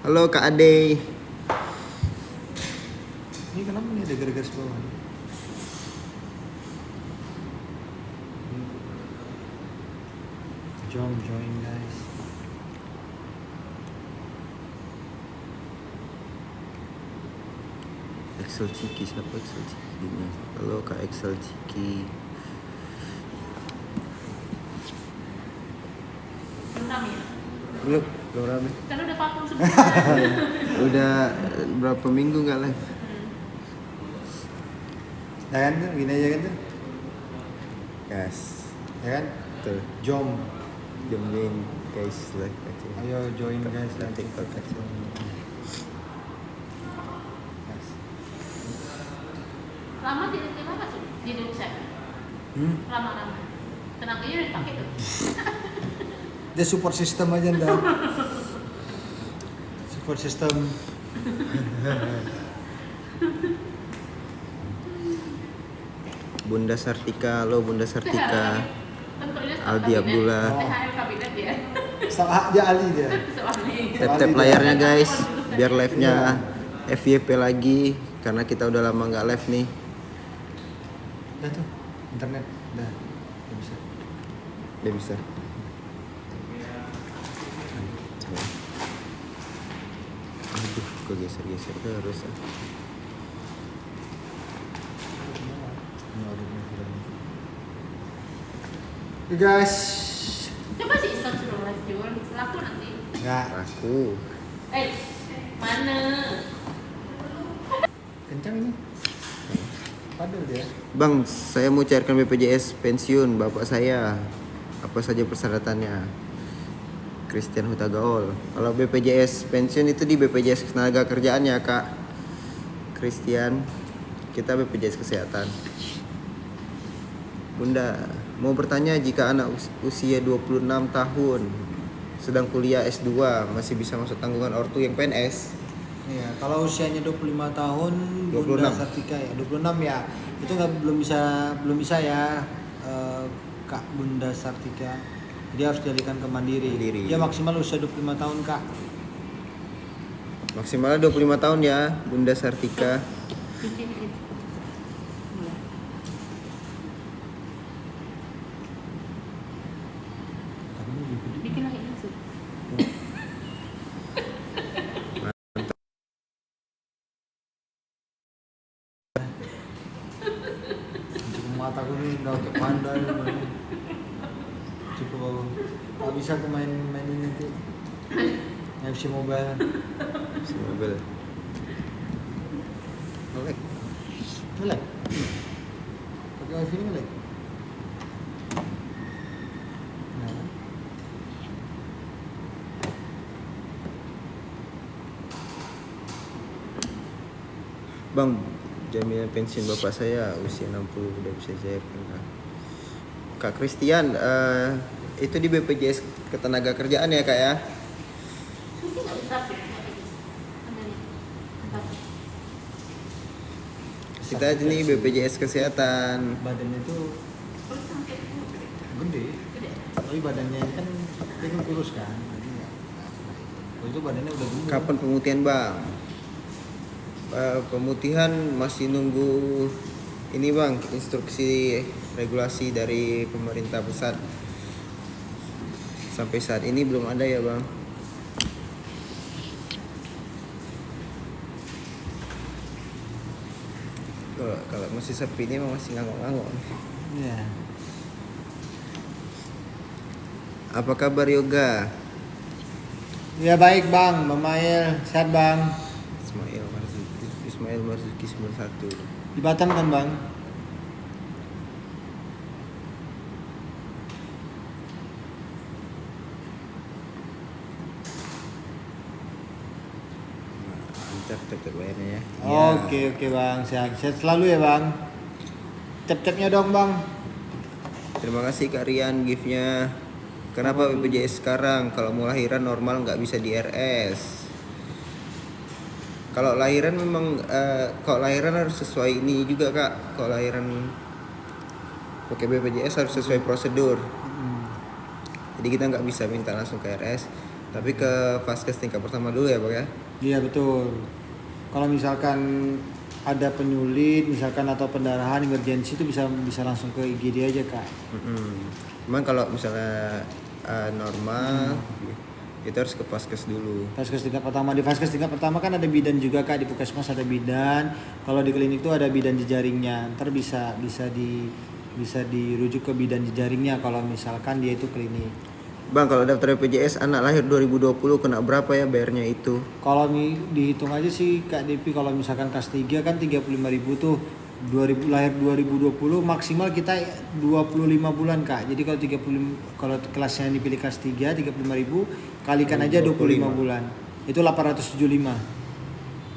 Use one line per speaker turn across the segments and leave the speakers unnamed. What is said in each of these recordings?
Halo Kak Ade.
Ini kenapa nih ada garis bawah? Join guys.
Excel Ciki, siapa Excel Ciki-nya? Halo Kak Excel Ciki. Belum rame.
Karena udah vakum sebelumnya.
Udah berapa minggu nggak live?
Ya kan tuh, gini aja kan tuh.
Yes.
Ya kan?
Tuh.
Jom.
Join guys live aja.
Ayo join guys
Dan
dan
TikTok aja.
Yes.
Lama tidak terima kasih jadi website. Lama-lama. Tenaganya udah dipakai tuh.
Dia support system aja ndak. Support system.
Bunda Sartika, halo Bunda Sartika.
Tentunya
Aldi Abdullah.
THR kabinet ya.
Dia Ali dia.
Soalnya.
Tap-tap layarnya guys, biar live-nya FYP lagi karena kita udah lama nggak live nih.
Udah tuh, internet. Udah bisa.
Udah bisa. Aduh, kok geser-geser terus ah.
Oke guys.
Coba sih iseng suruh live jual, laku nanti.
Enggak.
Aku
Mana?
Kencang ini. Padahal dia.
Bang, saya mau cairkan BPJS pensiun bapak saya. Apa saja persyaratannya? Christian Huta Gaul. Kalau BPJS pensiun itu di BPJS Ketenaga Kerjaan ya, Kak. Christian, kita BPJS Kesehatan. Bunda, mau bertanya jika anak usia 26 tahun sedang kuliah S2 masih bisa masuk tanggungan ortu yang PNS?
Iya, kalau usianya 25 tahun
26.
Bunda Sartika ya, 26 ya. Itu belum bisa ya Kak Bunda Sartika. Dia harus dialihkan ke Mandiri.
Mandiri.
Dia maksimal usia 25 tahun, Kak.
Maksimalnya 25 tahun ya, Bunda Sartika.
Bikin lagi langsung.
Cukup mataku nih udah kayak pandai. Cukup aku. Gak bisa aku main ini nanti. FC Mobile.
Si mobil. Melek.
Ngelek. Pakai wifi ini ngelek. Nah.
Bang, jaminan pensiun bapak saya usia 60 udah bisa cairkan, Kak. Kak Christian, itu di BPJS Ketenaga Kerjaan ya, Kak ya?
Susi nggak bisa sih.
Kita ini BPJS Kesehatan.
Badannya tuh gede. Tapi badannya ini kan dia kan kurus kan. Jadi ya. Kalau itu badannya udah gemuk.
Kapan pemutihan, Bang? Pemutihan masih nunggu ini, Bang, instruksi regulasi dari pemerintah pusat. Sampai saat ini belum ada ya, Bang. Kalau masih sepi ini emang masih ngangok-ngangok.
Iya.
Apa kabar Yoga?
Ya baik Bang, Mamail sehat Bang.
Ismail Marzuki 91.
Di Batam kan Bang?
Lancar tetap layarnya ya.
Oke Bang, sehat selalu ya Bang. Tap-tapnya dong Bang.
Terima kasih Kak Rian giftnya. Kenapa BPJS sekarang kalau mau lahiran normal nggak bisa di RS? Kalau lahiran memang kalau lahiran harus sesuai ini juga Kak. Kalau lahiran pakai BPJS harus sesuai prosedur. Jadi kita nggak bisa minta langsung ke RS. Tapi ke vaskes tingkat pertama dulu ya Pak ya?
Iya betul. Kalau misalkan ada penyulit misalkan atau pendarahan emergensi itu bisa langsung ke IGD aja kak.
Cuman kalau misalnya normal itu harus ke vaskes dulu.
Vaskes tingkat pertama, di vaskes tingkat pertama kan ada bidan juga kak, di puskesmas ada bidan. Kalau di klinik itu ada bidan jejaringnya. Ntar bisa dirujuk ke bidan jejaringnya kalau misalkan dia itu klinik.
Bang, kalau daftar BPJS anak lahir 2020 kena berapa ya bayarnya itu?
Kalau dihitung aja sih Kak Depi, kalau misalkan kelas 3 kan 35.000 tuh, 2000 lahir 2020 maksimal kita 25 bulan Kak. Jadi kalau kelasnya yang dipilih kelas 3 35.000 kalikan aja 25 bulan. Itu 875.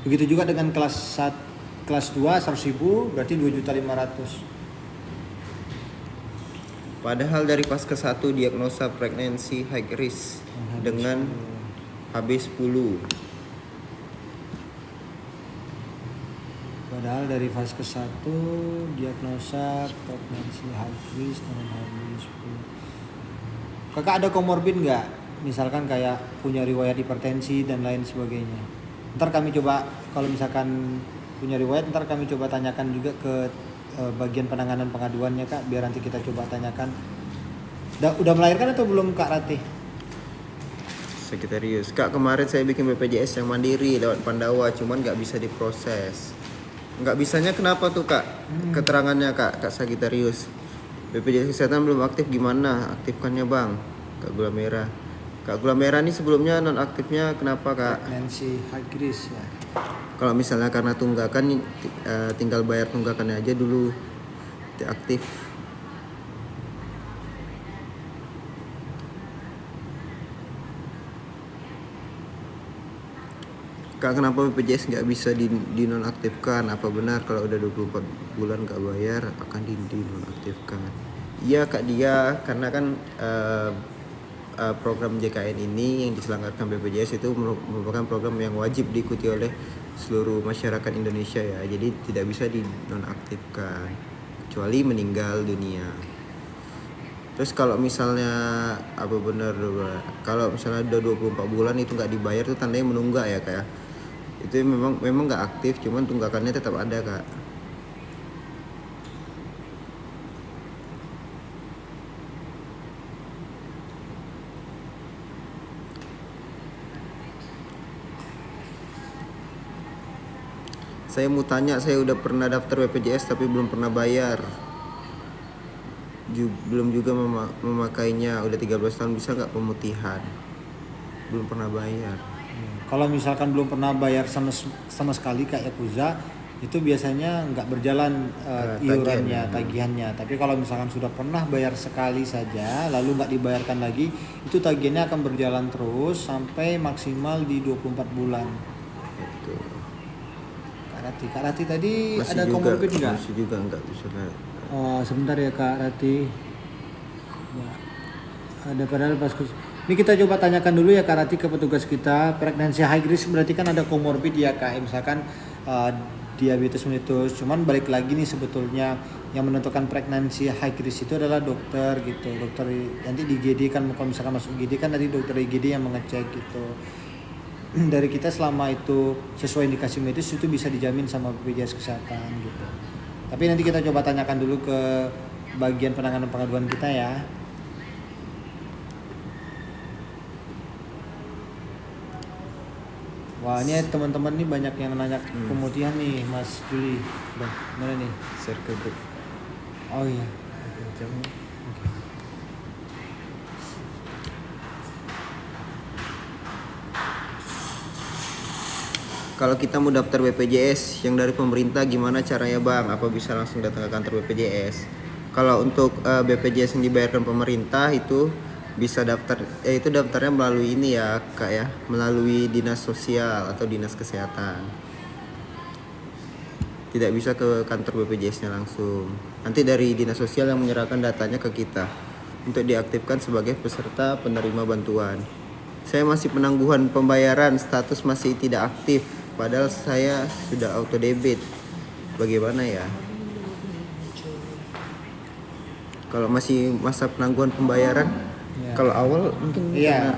Begitu juga dengan kelas 2 100.000 berarti 2.500.000.
Padahal dari vaskes 1 diagnosa pregnancy high risk dengan HB10.
Padahal dari vaskes 1 diagnosa pregnancy high risk dengan HB10. Kakak ada komorbid nggak? Misalkan kayak punya riwayat hipertensi dan lain sebagainya. Ntar kami coba, kalau misalkan punya riwayat, ntar kami coba tanyakan juga ke bagian penanganan pengaduannya Kak, biar nanti kita coba tanyakan. Udah melahirkan atau belum Kak Ratih?
Sekretarius. Kak, kemarin saya bikin BPJS yang mandiri lewat Pandawa, cuman nggak bisa diproses. Nggak bisanya kenapa tuh Kak? Keterangannya Kak Sagitarius. BPJS Kesehatan belum aktif, gimana aktifkannya Bang? Kak Gula Merah. Kak Gula Merah ini sebelumnya non aktifnya kenapa Kak?
Nancy Hagris ya.
Kalau misalnya karena tunggakan tinggal bayar tunggakannya aja dulu, aktif. Kak, kenapa BPJS nggak bisa dinonaktifkan? Apa benar kalau udah 24 bulan nggak bayar akan dinonaktifkan? Iya Kak Dia, karena kan program JKN ini yang diselenggarakan BPJS itu merupakan program yang wajib diikuti oleh seluruh masyarakat Indonesia ya. Jadi tidak bisa dinonaktifkan kecuali meninggal dunia. Terus kalau misalnya apa benar kalau misalnya udah 24 bulan itu nggak dibayar itu tandanya menunggak ya Kak ya. Itu memang nggak aktif, cuman tunggakannya tetap ada Kak. Saya mau tanya, saya udah pernah daftar BPJS tapi belum pernah bayar. Belum juga memakainya, udah 13 tahun, bisa nggak pemutihan? Belum pernah bayar.
Kalau misalkan belum pernah bayar sama sekali Kak Yakuza, itu biasanya nggak berjalan iurannya, tagihannya. Tapi kalau misalkan sudah pernah bayar sekali saja, lalu nggak dibayarkan lagi, itu tagihannya akan berjalan terus sampai maksimal di 24 bulan.
Itu.
Kak Rati tadi
Masih
ada komorbid nggak?
Masih juga nggak bisa.
Sebentar ya Kak Rati. Ya, ada padahal pas ini kita coba tanyakan dulu ya Kak Rati ke petugas kita. Pregnancy high risk berarti kan ada komorbid ya Kak. Misalkan diabetes mellitus. Cuman balik lagi nih sebetulnya yang menentukan pregnancy high risk itu adalah dokter gitu. Dokter nanti di IGD kan kalau misalkan masuk IGD kan nanti dokter IGD yang mengecek gitu. Dari kita selama itu sesuai indikasi medis itu bisa dijamin sama BPJS Kesehatan gitu. Tapi nanti kita coba tanyakan dulu ke bagian penanganan pengaduan kita ya. Wah ini teman-teman nih banyak yang nanya pemutihan nih Mas Juli. Mana nih?
Share ke grup.
Oh iya.
Kalau kita mau daftar BPJS yang dari pemerintah gimana caranya Bang? Apa bisa langsung datang ke kantor BPJS? Kalau untuk BPJS yang dibayarkan pemerintah itu bisa daftar, itu daftarnya melalui ini ya Kak ya, melalui dinas sosial atau dinas kesehatan. Tidak bisa ke kantor BPJS-nya langsung. Nanti dari dinas sosial yang menyerahkan datanya ke kita untuk diaktifkan sebagai peserta penerima bantuan. Saya masih penangguhan pembayaran, status masih tidak aktif. Padahal saya sudah auto debit. Bagaimana ya? Kalau masih masa penangguhan pembayaran, kalau awal mungkin
Iya.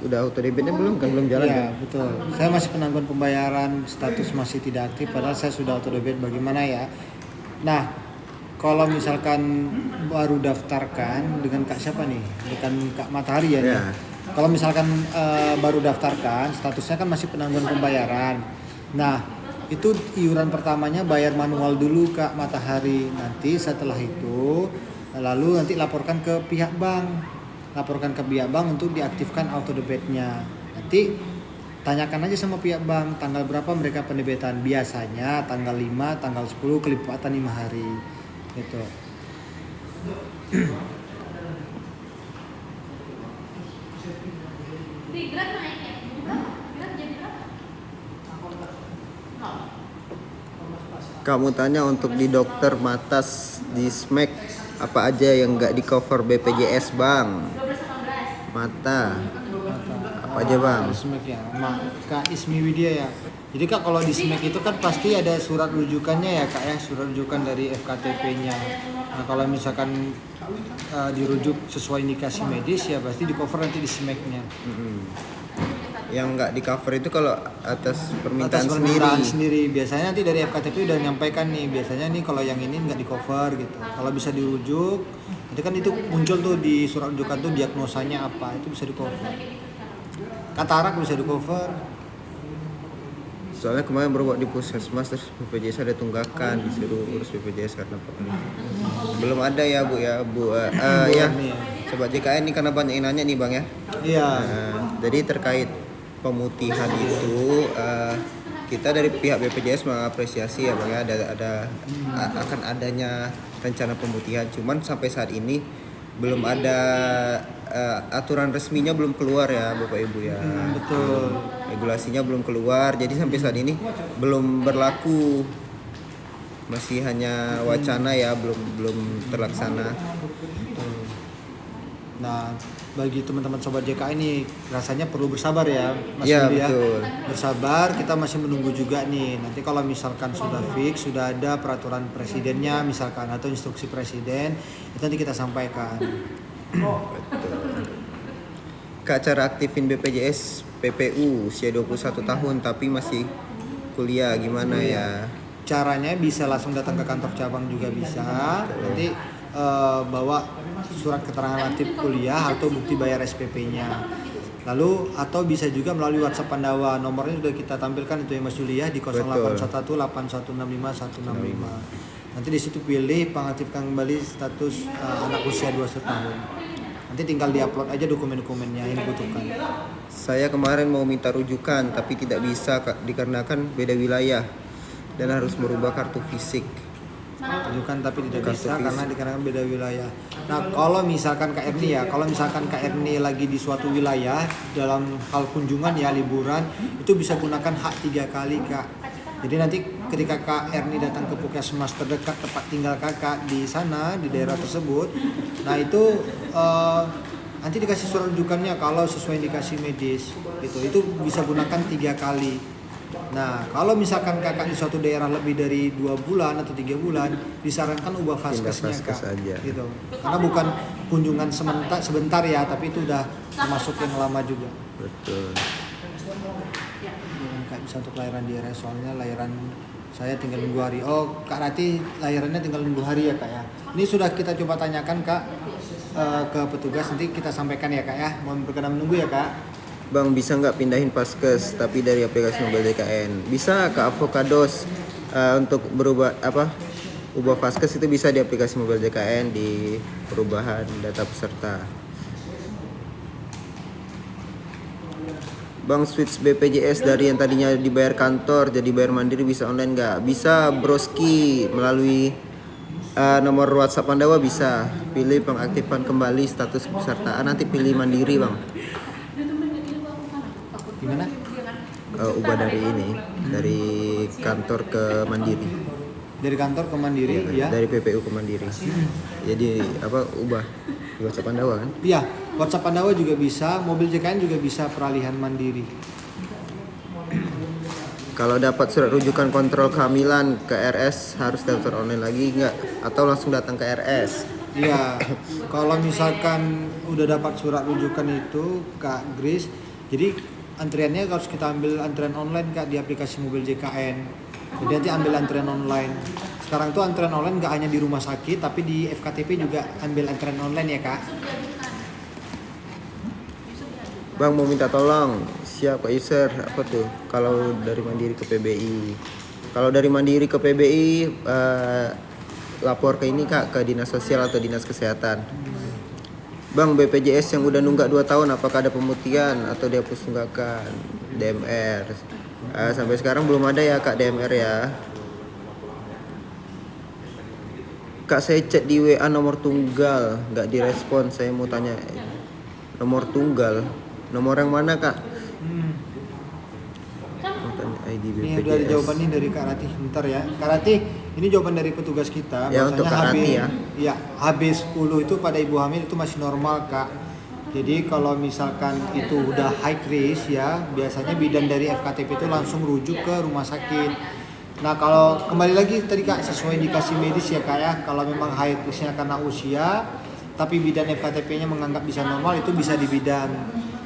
udah auto debitnya belum kan, belum jalan
Iya,
kan?
betul. Saya masih penangguhan pembayaran, status masih tidak aktif padahal saya sudah auto debit. Bagaimana ya? Nah, kalau misalkan baru daftarkan dengan Kak siapa nih? Dengan Kak Matahari ya.
Iya.
Nih? Kalau misalkan baru daftarkan, statusnya kan masih penangguhan pembayaran. Nah, itu iuran pertamanya bayar manual dulu Kak Matahari. Nanti setelah itu lalu nanti laporkan ke pihak bank. Laporkan ke pihak bank untuk diaktifkan auto debitnya. Nanti tanyakan aja sama pihak bank tanggal berapa mereka pendebitan. Biasanya tanggal 5, tanggal 10 kelipatan 5 hari. Gitu.
Di grad naik ya? Berapa? Grad jadi berapa? Nol.
Kamu tanya untuk di dokter mata di SMAC apa aja yang nggak di cover BPJS bang?
12-18.
Mata apa aja bang?
SMAC ya, Kak Ismi Widya ya. Jadi Kak kalau di SMAC itu kan pasti ada surat rujukannya ya Kak ya, surat rujukan dari FKTP-nya. Nah kalau misalkan dirujuk sesuai indikasi medis ya pasti di cover nanti di SMAC-nya.
Yang nggak di cover itu kalau atas permintaan,
Atas permintaan
sendiri.
sendiri. Biasanya nanti dari FKTP udah nyampaikan nih, biasanya nih kalau yang ini nggak di cover gitu. Kalau bisa dirujuk, nanti kan itu muncul tuh di surat rujukan tuh diagnosanya apa, itu bisa di cover. Katarak bisa di cover.
Soalnya kemarin baru di puskesmas terus BPJS ada tunggakan, disuruh urus BPJS karena apa? Belum ada ya bu ya. Ya sobat JKN ini karena banyak yang nanya nih bang ya.
Iya.
Jadi terkait pemutihan itu kita dari pihak BPJS mengapresiasi ya bang ya, akan adanya rencana pemutihan, cuman sampai saat ini belum ada aturan resminya belum keluar ya bapak ibu ya.
Betul.
Regulasinya belum keluar, jadi sampai saat ini belum berlaku, masih hanya wacana ya, belum terlaksana.
Nah, bagi teman-teman sobat JK ini rasanya perlu bersabar ya, Mas
Iya,
Yudi ya.
betul.
Bersabar, kita masih menunggu juga nih. Nanti kalau misalkan sudah fix, sudah ada peraturan presidennya misalkan atau instruksi presiden, itu nanti kita sampaikan.
Betul. Kak, cara aktifin BPJS PPU usia 21 tahun tapi masih kuliah gimana ya?
Caranya bisa langsung datang ke kantor cabang juga bisa. Nanti bawa surat keterangan aktif kuliah atau bukti bayar SPP-nya. Lalu atau bisa juga melalui WhatsApp Pandawa. Nomornya sudah kita tampilkan itu ya Mas Juli ya di 0811 8165 165. Nanti di situ pilih pengaktifkan kembali status anak usia 21 tahun. Nanti tinggal diupload aja dokumen-dokumennya yang dibutuhkan.
Saya kemarin mau minta rujukan tapi tidak bisa Kak, dikarenakan beda wilayah dan harus merubah kartu fisik.
Rujukan tapi tidak
Kartu
bisa
fisik.
karena dikarenakan beda wilayah. Nah kalau misalkan Kak Erni ya, kalau misalkan Kak Erni lagi di suatu wilayah dalam hal kunjungan ya liburan, itu bisa gunakan hak 3 kali Kak. Jadi nanti ketika Kak Erni datang ke puskesmas terdekat tempat tinggal kakak di sana di daerah tersebut, nah itu nanti dikasih surat rujukannya kalau sesuai indikasi medis gitu. Itu bisa gunakan 3 kali. Nah, kalau misalkan kakak di suatu daerah lebih dari 2 bulan atau 3 bulan, disarankan ubah vaskesnya
Pindah vaskes
Kak.
aja.
Gitu. Karena bukan kunjungan sebentar ya, tapi itu udah termasuk yang lama juga.
Betul.
Kak bisa untuk lahiran di RS, soalnya lahiran saya tinggal nunggu hari. Oh, Kak Rati lahirannya tinggal nunggu hari ya Kak ya. Ini sudah kita coba tanyakan Kak ke petugas, nanti kita sampaikan ya Kak ya. Mohon berkenan menunggu ya Kak.
Bang, bisa nggak pindahin paskes tapi dari aplikasi mobile JKN? Bisa ke Avokados untuk berubah ubah paskes itu bisa di aplikasi mobile JKN di perubahan data peserta. Bang, switch BPJS dari yang tadinya dibayar kantor jadi bayar mandiri bisa online nggak? Bisa broski melalui nomor WhatsApp Pandawa bisa. Pilih pengaktifan kembali status kepesertaan, nanti pilih mandiri bang.
Gimana?
Ubah dari ini, dari kantor ke mandiri.
Dari kantor ke Mandiri ya.
Dari PPU ke mandiri. Jadi ubah di WhatsApp Pandawa kan?
Iya, WhatsApp Pandawa juga bisa, mobil JKN juga bisa peralihan mandiri.
Kalau dapat surat rujukan kontrol kehamilan ke RS harus daftar online lagi nggak? Atau langsung datang ke RS?
Iya, kalau misalkan udah dapat surat rujukan itu Kak Grace, jadi antriannya harus kita ambil antrian online Kak di aplikasi mobil JKN. Jadi nanti ambil antrian online. Sekarang tuh antrian online nggak hanya di rumah sakit, tapi di FKTP juga ambil antrian online ya Kak.
Bang mau minta tolong, siap Kak user, apa tuh? Kalau dari Mandiri ke PBI. Kalau dari Mandiri ke PBI, lapor ke ini Kak, ke Dinas Sosial atau Dinas Kesehatan. Bang, BPJS yang udah nunggak 2 tahun, apakah ada pemutihan atau dihapus tunggakan? DMR. Sampai sekarang belum ada ya Kak DMR ya. Kak saya chat di WA nomor tunggal, nggak direspon. Saya mau tanya nomor tunggal, nomor yang mana Kak? Mau tanya ID
Ini
BPJS.
udah ada jawaban nih dari Kak Ratih. Bentar ya. Kak Ratih, ini jawaban dari petugas kita.
Ya, untuk Kak Ratih ya.
Iya, HB10 itu pada ibu hamil itu masih normal Kak. Jadi kalau misalkan itu udah high risk ya, biasanya bidan dari FKTP itu langsung rujuk ke rumah sakit. Nah kalau kembali lagi tadi Kak, sesuai indikasi medis ya Kak ya, kalau memang high risknya karena usia, tapi bidan FKTP-nya menganggap bisa normal, itu bisa di bidan.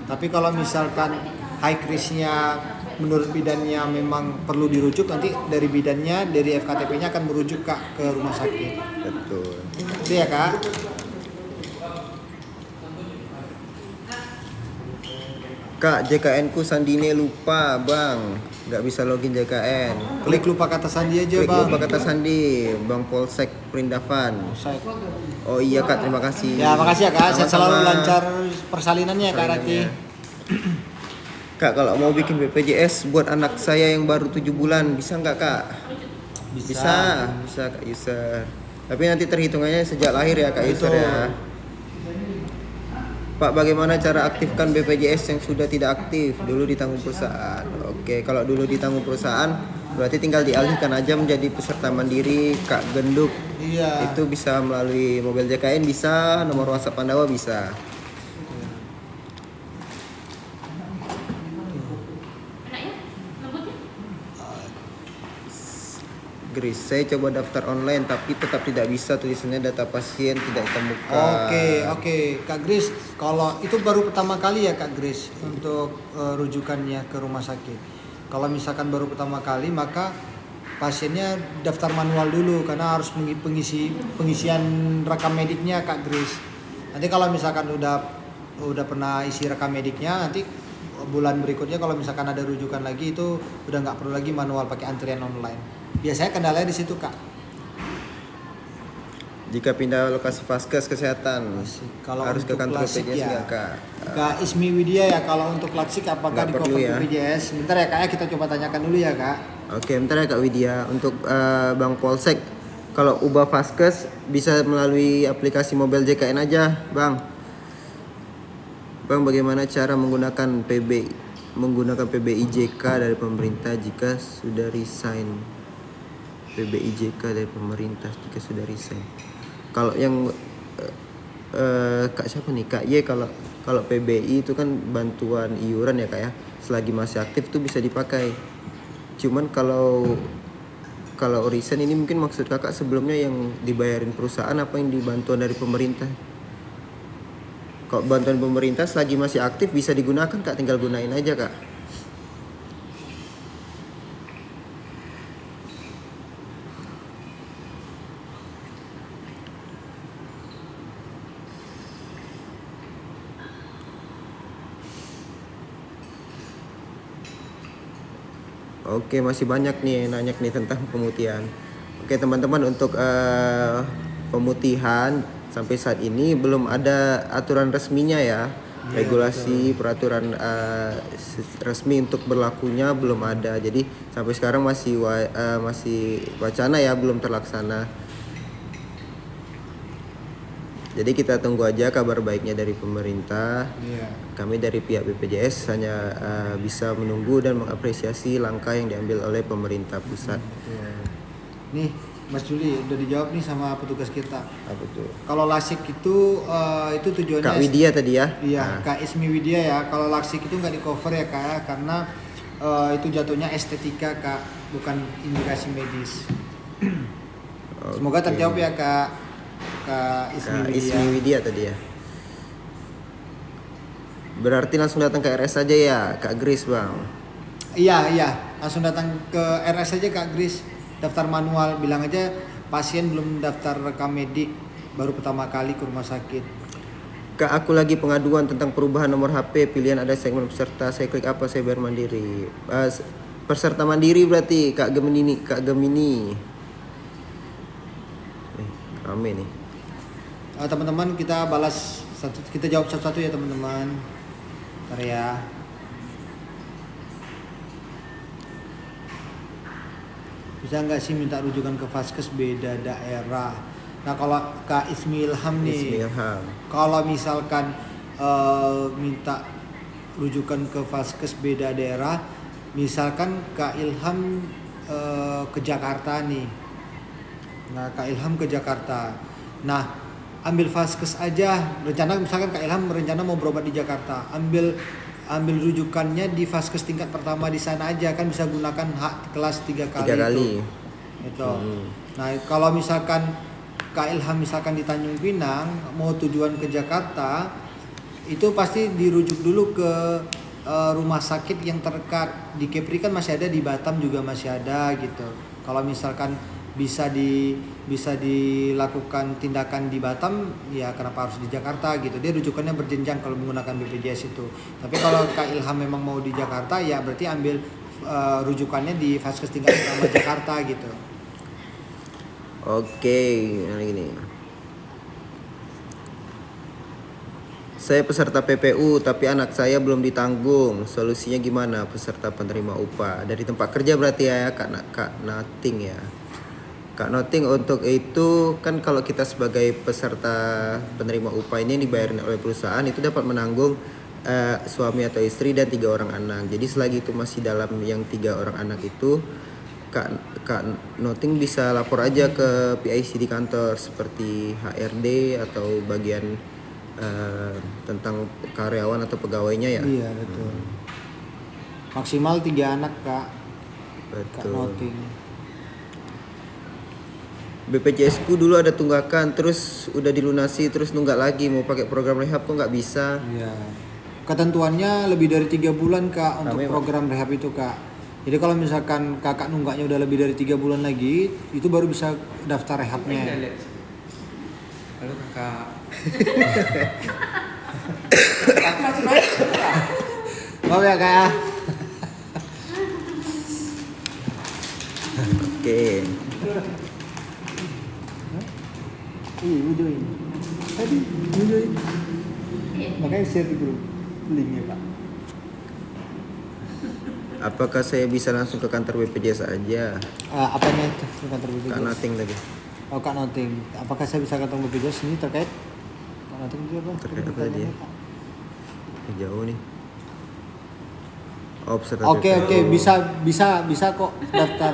Tapi kalau misalkan high risknya menurut bidannya memang perlu dirujuk, nanti dari bidannya, dari FKTP-nya akan merujuk Kak ke rumah sakit.
Betul.
Itu ya Kak.
Kak, JKN ku Sandine lupa bang, nggak bisa login JKN.
Klik lupa kata sandi aja
Klik
Bang.
lupa kata sandi, Bang Polsek Perindavan. Oh iya Kak, terima kasih.
Ya makasih ya Kak, saya
Sama-sama.
selalu lancar persalinannya Kak Ratih.
Kak, kalau mau bikin BPJS buat anak saya yang baru 7 bulan, bisa nggak Kak? Bisa Kak user. Tapi nanti terhitungannya sejak lahir ya Kak user
Betul.
ya. Pak, bagaimana cara aktifkan BPJS yang sudah tidak aktif? Dulu ditanggung perusahaan. Oke, kalau dulu ditanggung perusahaan, berarti tinggal dialihkan aja menjadi peserta mandiri Kak Genduk.
Iya.
Itu bisa melalui mobil JKN, bisa, nomor WhatsApp Pandawa bisa.
Enaknya? Lembutnya?
Grace, saya coba daftar online tapi tetap tidak bisa, tulisannya data pasien tidak ditemukan.
Oke, Kak Grace, kalau itu baru pertama kali ya Kak Grace untuk rujukannya ke rumah sakit. Kalau misalkan baru pertama kali, maka pasiennya daftar manual dulu karena harus pengisian rekam mediknya Kak Grace. Nanti kalau misalkan udah pernah isi rekam mediknya, nanti bulan berikutnya kalau misalkan ada rujukan lagi itu udah nggak perlu lagi manual pakai antrian online. Biasanya kendalanya di situ Kak.
Jika pindah lokasi Vaskes kesehatan,
Kalau
harus ke
untuk
kantor
klasik
BPJS
ya.
nggak Kak?
Kak Ismi Widya ya, kalau untuk klasik apakah
Nggak
di
perlu
cover
ya.
BPJS? Bentar ya Kak ya, kita coba tanyakan dulu ya Kak.
Oke, bentar ya Kak Widya. Untuk Bang Polsek, kalau ubah Vaskes bisa melalui aplikasi mobil JKN aja, Bang. Bang, bagaimana cara menggunakan PBIJK dari pemerintah jika sudah resign? PBIJK dari pemerintah jika sudah resign. Kalau yang Kak siapa nih? Kak Y, kalau PBI itu kan bantuan iuran ya Kak ya. Selagi masih aktif tuh bisa dipakai. Cuman kalau resign ini mungkin maksud Kakak sebelumnya yang dibayarin perusahaan apa yang dibantuan dari pemerintah? Kalau bantuan pemerintah selagi masih aktif bisa digunakan Kak, tinggal gunain aja Kak. Oke, masih banyak nih yang nanya nih tentang pemutihan. Oke teman-teman, untuk pemutihan sampai saat ini belum ada aturan resminya ya. Regulasi peraturan resmi untuk berlakunya belum ada. Jadi sampai sekarang masih wacana ya, belum terlaksana. Jadi kita tunggu aja kabar baiknya dari pemerintah. Kami dari pihak BPJS hanya bisa menunggu dan mengapresiasi langkah yang diambil oleh pemerintah pusat.
Nih Mas Juli udah dijawab nih sama petugas kita.
Apa tuh?
Kalau lasik itu tujuannya
Kak Widya tadi ya?
Iya, Kak Ismi Widya ya. Kalau lasik itu nggak di cover ya Kak, karena itu jatuhnya estetika Kak, bukan indikasi medis. Semoga terjawab ya Kak. Kak Ismi
Kak
Widya.
Ismi Widya tadi ya. Berarti langsung datang ke RS aja ya, Kak Grace Bang.
Iya, langsung datang ke RS aja Kak Gris, daftar manual, bilang aja pasien belum daftar rekam medik, baru pertama kali ke rumah sakit.
Kak, aku lagi pengaduan tentang perubahan nomor HP, pilihan ada segmen peserta, saya klik apa, saya bayar mandiri. Peserta mandiri berarti Kak Gemini. Rame nih.
Teman-teman kita balas kita jawab satu-satu ya teman-teman. Bentar ya. Bisa nggak sih minta rujukan ke Vaskes beda daerah? Nah kalau Kak Ismi Ilham nih,
Ismi Ilham.
kalau misalkan minta rujukan ke Vaskes beda daerah, misalkan Kak Ilham ke Jakarta nih. Nah Kak Ilham ke Jakarta. Nah ambil Vaskes aja. Rencana misalkan Kak Ilham rencana mau berobat di Jakarta, ambil rujukannya di Vaskes tingkat pertama di sana aja, kan bisa gunakan hak kelas 3 kali. Itu. Nah, kalau misalkan Kak Ilham misalkan di Tanjung Pinang mau tujuan ke Jakarta, itu pasti dirujuk dulu ke rumah sakit yang terdekat. Di Kepri kan masih ada, di Batam juga masih ada gitu. Kalau misalkan bisa dilakukan tindakan di Batam, ya kenapa harus di Jakarta gitu. Dia rujukannya berjenjang kalau menggunakan BPJS itu. Tapi kalau Kak Ilham memang mau di Jakarta, ya berarti ambil rujukannya di Vaskes tingkat pertama Jakarta gitu.
Oke, ini gini. Saya peserta PPU tapi anak saya belum ditanggung. Solusinya gimana? Peserta penerima upah dari tempat kerja berarti ya, Kak Nating ya. Kak Noting, untuk itu kan kalau kita sebagai peserta penerima upah ini dibayarin oleh perusahaan, itu dapat menanggung suami atau istri dan 3 orang anak. Jadi selagi itu masih dalam yang 3 orang anak itu, Kak Noting bisa lapor aja ke PIC di kantor seperti HRD atau bagian tentang karyawan atau pegawainya ya.
Iya betul. Maksimal 3 anak Kak. Kak
Betul.
Noting.
BPJS ku dulu ada tunggakan, terus udah dilunasi, terus nunggak lagi, mau pakai program rehab kok nggak bisa.
Iya. Ketentuannya lebih dari 3 bulan Kak untuk
Rame, Pak.
program rehab itu Kak. Jadi kalau misalkan kakak nunggaknya udah lebih dari 3 bulan lagi, itu baru bisa daftar rehabnya.
Halo kakak.
Maaf ya Kak ya.
Oke.
Iya, videoin. Tadi videoin.
Iya.
Makanya share di grup linknya Pak.
Apakah saya bisa langsung ke kantor BPJS aja?
Apanya itu kantor BPJS?
Kak Nating tadi.
Oh Kak Noting. Apakah saya bisa ketemu BPJS ini terkait? Kak Noting itu apa?
Terkait apa tadi ya?
Kak.
Jauh nih. Oh, peserta
Oke,
PPU.
bisa kok daftar.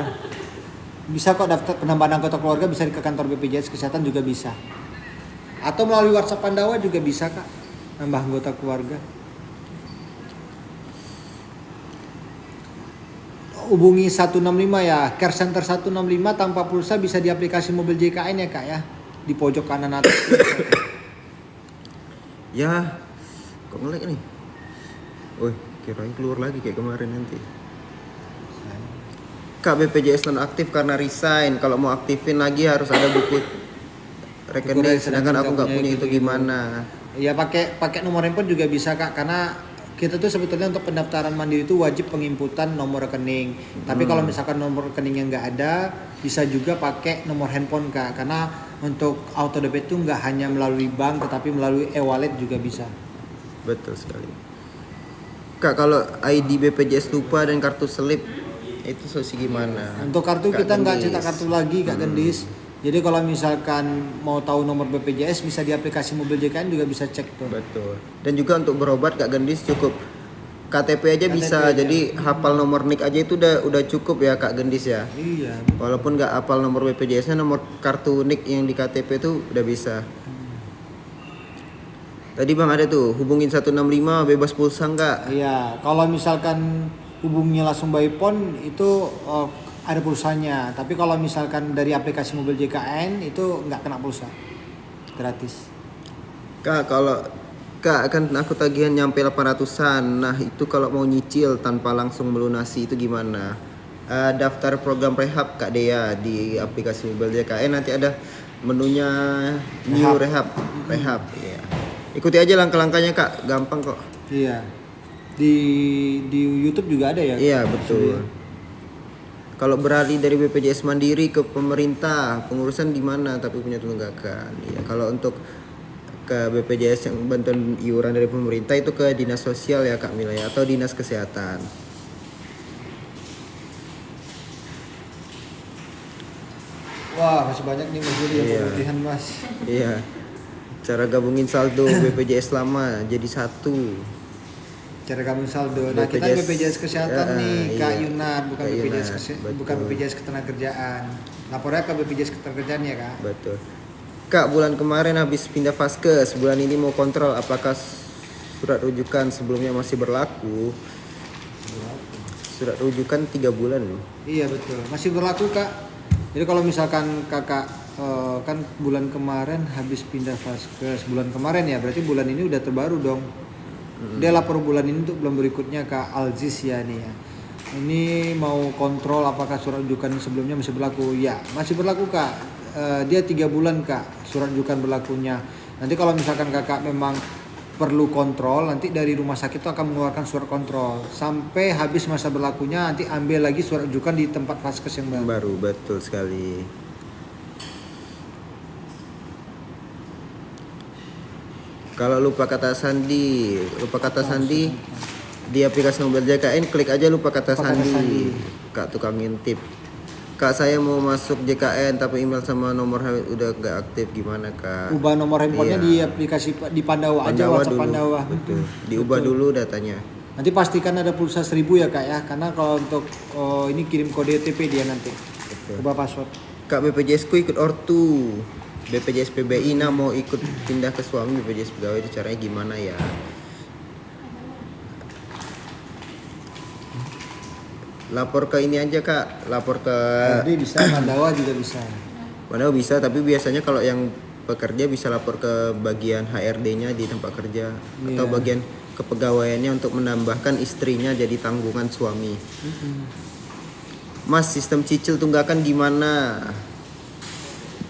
Bisa kok daftar penambahan anggota keluarga, bisa ke kantor BPJS Kesehatan juga bisa. Atau melalui WhatsApp Pandawa juga bisa Kak, nambah anggota keluarga. Hubungi 165 ya, Care Center 165 tanpa pulsa, bisa di aplikasi mobil JKN ya Kak ya, di pojok kanan atas.
Ya, kok ngelag nih? Woi, kirain keluar lagi kayak kemarin nanti. Kak, BPJS non aktif karena resign. Kalau mau aktifin lagi harus ada buku rekening. Sedangkan aku nggak punya itu gimana?
Ya pakai nomor handphone juga bisa Kak, karena kita tuh sebetulnya untuk pendaftaran mandiri itu wajib penginputan nomor rekening. Tapi kalau misalkan nomor rekeningnya nggak ada, bisa juga pakai nomor handphone Kak. Karena untuk auto debit itu nggak hanya melalui bank, tetapi melalui e-wallet juga bisa.
Betul sekali. Kak, kalau ID BPJS lupa dan kartu selip itu solusi gimana?
Untuk kartu
Kak
kita nggak
Gendis.
cetak kartu lagi Kak Gendis. Jadi kalau misalkan mau tahu nomor BPJS, bisa di aplikasi mobil JKN juga bisa cek tuh.
Betul. Dan juga untuk berobat Kak Gendis cukup KTP aja bisa.
aja.
Jadi hafal nomor NIK aja itu udah cukup ya Kak Gendis ya.
Iya.
Walaupun nggak hafal nomor BPJS-nya, nomor kartu NIK yang di KTP itu udah bisa. Tadi Bang ada tuh, hubungin 165 bebas pulsa nggak?
Iya, kalau misalkan hubunginya langsung by phone itu ada pulsanya. Tapi kalau misalkan dari aplikasi mobil JKN itu nggak kena pulsa. gratis.
Kak, kalau Kak kan aku tagihan nyampe 800-an. Nah, itu kalau mau nyicil tanpa langsung melunasi itu gimana? Daftar program rehab Kak Dea di aplikasi Mobile JKN, nanti ada menunya new rehab. Iya. Ikuti aja langkah-langkahnya Kak, gampang kok.
Iya. Di YouTube juga ada ya?
Iya, betul. Kalau beralih dari BPJS Mandiri ke pemerintah, pengurusan di mana tapi punya tunggakan. Iya, kalau untuk ke BPJS yang bantuan iuran dari pemerintah itu ke Dinas Sosial ya Kak Mila ya, atau Dinas Kesehatan.
Wah, masih banyak nih Mas Yudi yang
Iya.
pemutihan Mas.
Iya. Cara gabungin saldo BPJS lama jadi satu.
Cara kamu saldo. Nah, kita
BPJS
BPJS Kesehatan nih, Kak
iya.
Yunat, bukan
Kak
BPJS
Yunat, betul.
bukan BPJS Ketenagakerjaan. Lapornya ke BPJS Ketenagakerjaan ya, Kak.
Betul. Kak, bulan kemarin habis pindah vaskes, bulan ini mau kontrol apakah surat rujukan sebelumnya masih berlaku. Surat rujukan 3 bulan nih.
Iya betul, masih berlaku Kak. Jadi kalau misalkan Kakak kan bulan kemarin habis pindah vaskes, bulan kemarin ya, berarti bulan ini udah terbaru dong. Dia lapor bulan ini untuk bulan berikutnya Kak Alzis ya nih ya. Ini mau kontrol apakah surat rujukan sebelumnya masih berlaku? Ya, masih berlaku Kak. Dia 3 bulan Kak surat rujukan berlakunya. Nanti kalau misalkan Kakak memang perlu kontrol, nanti dari rumah sakit itu akan mengeluarkan surat kontrol sampai habis masa berlakunya, nanti ambil lagi surat rujukan di tempat vaskes yang baru.
Baru, betul sekali. Kalau lupa kata sandi di aplikasi Mobile JKN, klik aja lupa kata sandi. Kak tukang ngintip. Kak, saya mau masuk JKN tapi email sama nomor udah gak aktif, gimana Kak?
Ubah nomor handphonenya
Iya.
di aplikasi di Pandawa aja, WhatsApp
dulu.
Pandawa.
Betul. Diubah
Betul.
dulu datanya.
Nanti pastikan ada pulsa 1000 ya Kak ya, karena kalau untuk ini kirim kode OTP dia nanti.
Betul.
Ubah password.
Kak, BPJS ku ikut ortu. BPJS PBI mau ikut pindah ke suami BPJS pegawai, itu caranya gimana ya? Lapor ke ini aja Kak, lapor ke
Jadi bisa Pandawa juga bisa.
mana bisa, tapi biasanya kalau yang pekerja bisa lapor ke bagian HRD-nya di tempat kerja atau
Iya.
bagian kepegawaiannya untuk menambahkan istrinya jadi tanggungan suami. Mas, sistem cicil tunggakan gimana?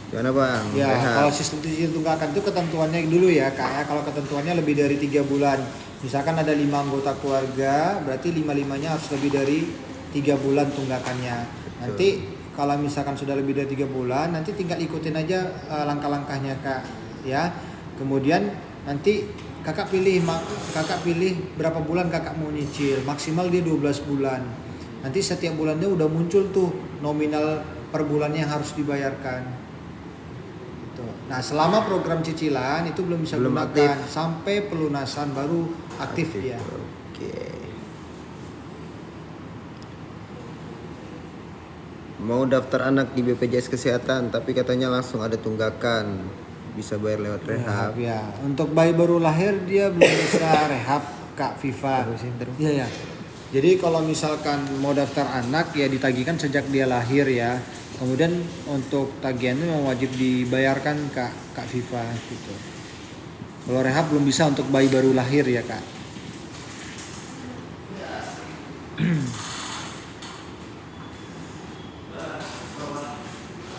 Gimana Bang?
Ya,
Rehat.
kalau sistem cicil tunggakan itu ketentuannya dulu ya Kak ya. Kalau ketentuannya lebih dari 3 bulan. Misalkan ada 5 anggota keluarga, berarti 5-5-nya harus lebih dari 3 bulan tunggakannya. Nanti kalau misalkan sudah lebih dari 3 bulan, nanti tinggal ikutin aja langkah-langkahnya Kak ya. Kemudian nanti kakak pilih berapa bulan kakak mau nyicil. Maksimal dia 12 bulan. Nanti setiap bulannya udah muncul tuh nominal per bulannya yang harus dibayarkan. Gitu. Nah, selama program cicilan itu belum bisa
Belum
gunakan sampai pelunasan baru aktif ya.
Oke. Mau daftar anak di BPJS Kesehatan tapi katanya langsung ada tunggakan, bisa bayar lewat rehab.
Ya, untuk bayi baru lahir dia belum bisa rehab Kak Viva. Iya ya. Jadi kalau misalkan mau daftar anak ya ditagihkan sejak dia lahir ya. Kemudian untuk tagihannya memang wajib dibayarkan Kak Viva gitu. Kalau rehab belum bisa untuk bayi baru lahir ya Kak.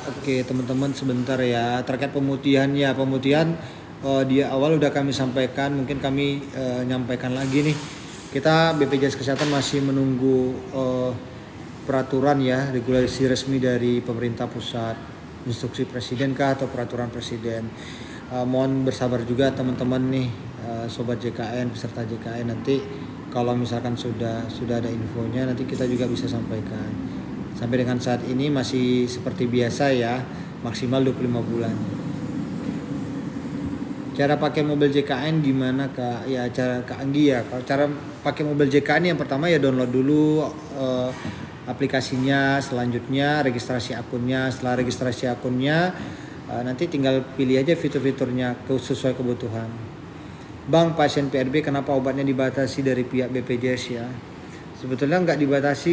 Oke teman-teman sebentar ya, terkait pemutihan ya, pemutihan di awal udah kami sampaikan, mungkin kami nyampaikan lagi nih. Kita BPJS Kesehatan masih menunggu peraturan ya, regulasi resmi dari pemerintah pusat, instruksi presiden kah atau peraturan presiden. Mohon bersabar juga teman-teman nih, sobat JKN, peserta JKN, nanti kalau misalkan sudah ada infonya nanti kita juga bisa sampaikan. Sampai dengan saat ini masih seperti biasa ya, maksimal 25 bulan. Cara pakai mobil JKN gimana Kak? Ya cara Kak Anggi ya. Kalau cara pakai mobil JKN yang pertama ya download dulu aplikasinya, selanjutnya registrasi akunnya. Setelah registrasi akunnya nanti tinggal pilih aja fitur-fiturnya sesuai kebutuhan. Bang, pasien PRB kenapa obatnya dibatasi dari pihak BPJS ya? Sebetulnya nggak dibatasi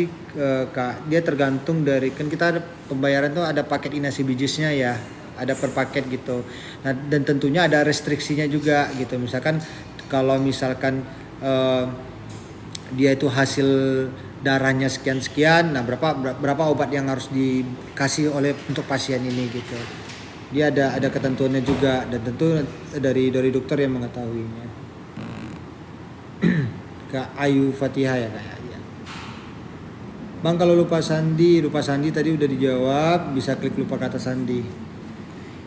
Kak, dia tergantung dari, kan kita ada pembayaran tuh ada paket inasi bijisnya ya. ada per paket gitu. Nah, dan tentunya ada restriksinya juga gitu. Misalkan kalau misalkan dia itu hasil darahnya sekian-sekian, nah berapa obat yang harus dikasih oleh untuk pasien ini gitu. Dia ada ketentuannya juga, dan tentu dari dokter yang mengetahuinya. Kak Ayu Fatihah ya kayak ya. Bang, kalau lupa sandi tadi udah dijawab, bisa klik lupa kata sandi.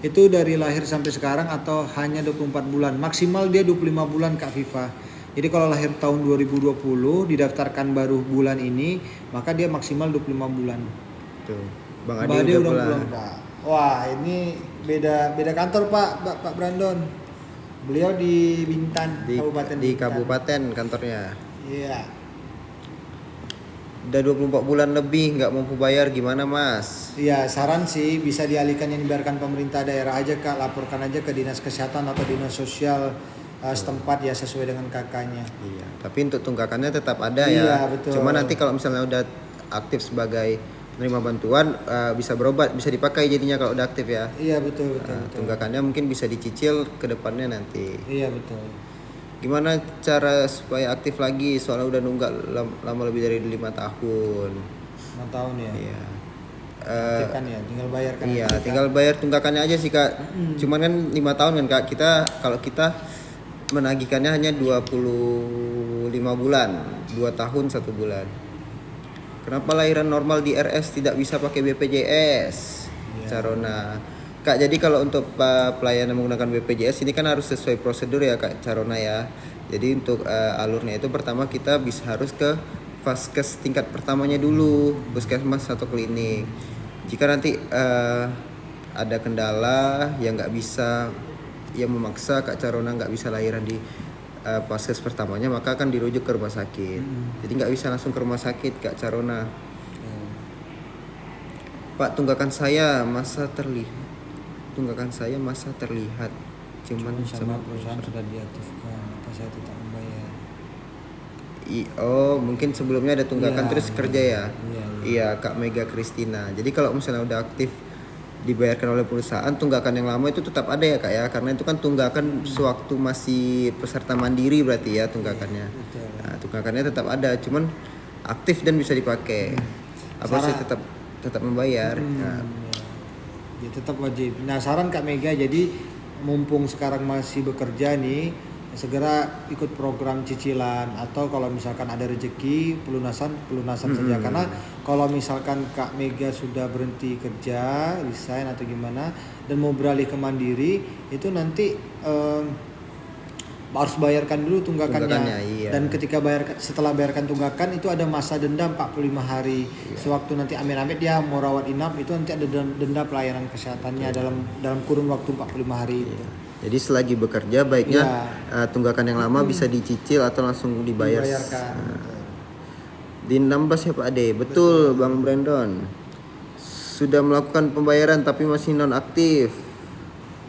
Itu dari lahir sampai sekarang atau hanya 24 bulan? Maksimal dia 25 bulan Kak Viva. Jadi kalau lahir tahun 2020 didaftarkan baru bulan ini, maka dia maksimal 25 bulan.
Tuh, Bang
Mbak
Ade
Ade
udah
udah
pulang.
pulang, Pak. Wah, ini beda kantor Pak Brandon. Beliau di Bintan,
Di
Kabupaten
di
Bintan.
kabupaten kantornya.
Iya.
Udah 24 bulan lebih nggak mampu bayar, gimana Mas?
Iya, saran sih bisa dialihkan yang dibayarkan pemerintah daerah aja Kak, laporkan aja ke dinas kesehatan atau dinas sosial setempat ya, sesuai dengan kakaknya.
Iya, tapi untuk tunggakannya tetap ada
Iya,
ya.
betul.
Cuma nanti kalau misalnya udah aktif sebagai penerima bantuan, bisa berobat, bisa dipakai jadinya kalau udah aktif ya.
Iya, betul.
Tunggakannya mungkin bisa dicicil ke depannya nanti.
Iya, betul.
Gimana cara supaya aktif lagi? Soalnya udah nunggak lama lebih dari 5 tahun.
6 tahun ya.
Iya.
Aktif kan ya, tinggal bayarkan.
Iya,
aja, Kak.
tinggal bayar tunggakannya aja sih Kak. Cuman kan 5 tahun kan Kak. Kalau kita menagihkannya hanya 25 bulan, 2 tahun 1 bulan. Kenapa lahiran normal di RS tidak bisa pakai BPJS? Carona. Kak, jadi kalau untuk pelayanan menggunakan BPJS ini kan harus sesuai prosedur ya Kak Carona ya. Jadi untuk alurnya itu pertama kita harus ke vaskes tingkat pertamanya dulu, puskesmas atau klinik. Jika nanti ada kendala yang nggak bisa, yang memaksa Kak Carona nggak bisa lahiran di vaskes pertamanya, maka akan dirujuk ke rumah sakit. Jadi nggak bisa langsung ke rumah sakit Kak Carona. Pak, tunggakan saya masa terlihat cuman
sama perusahaan sudah diaktifkan, apa saya tidak membayar?
Oh, mungkin sebelumnya ada tunggakan
Iya,
terus kerja ya.
Iya.
Iya, Kak Mega Kristina. Jadi kalau misalnya udah aktif dibayarkan oleh perusahaan, tunggakan yang lama itu tetap ada ya Kak ya, karena itu kan tunggakan sewaktu masih peserta mandiri berarti ya tunggakannya.
Betul.
Nah, tunggakannya tetap ada, cuman aktif dan bisa dipakai. Apa sih tetap membayar. Nah,
Ya, tetap wajib. Nah, saran Kak Mega, jadi mumpung sekarang masih bekerja nih, segera ikut program cicilan, atau kalau misalkan ada rezeki pelunasan saja. Karena kalau misalkan Kak Mega sudah berhenti kerja, resign atau gimana, dan mau beralih ke mandiri, itu nanti harus bayarkan dulu tunggakannya.
Iya.
Dan ketika setelah bayarkan tunggakan itu ada masa denda 45 hari. Sewaktu nanti amit-amit dia mau rawat inap, itu nanti ada denda pelayanan kesehatannya dalam kurun waktu 45 hari itu.
jadi selagi bekerja baiknya tunggakan yang lama bisa dicicil atau langsung dibayar.
Dibayarkan.
Di Nambas ya Pak Ade. Betul Bang Brandon. Sudah melakukan pembayaran tapi masih non aktif.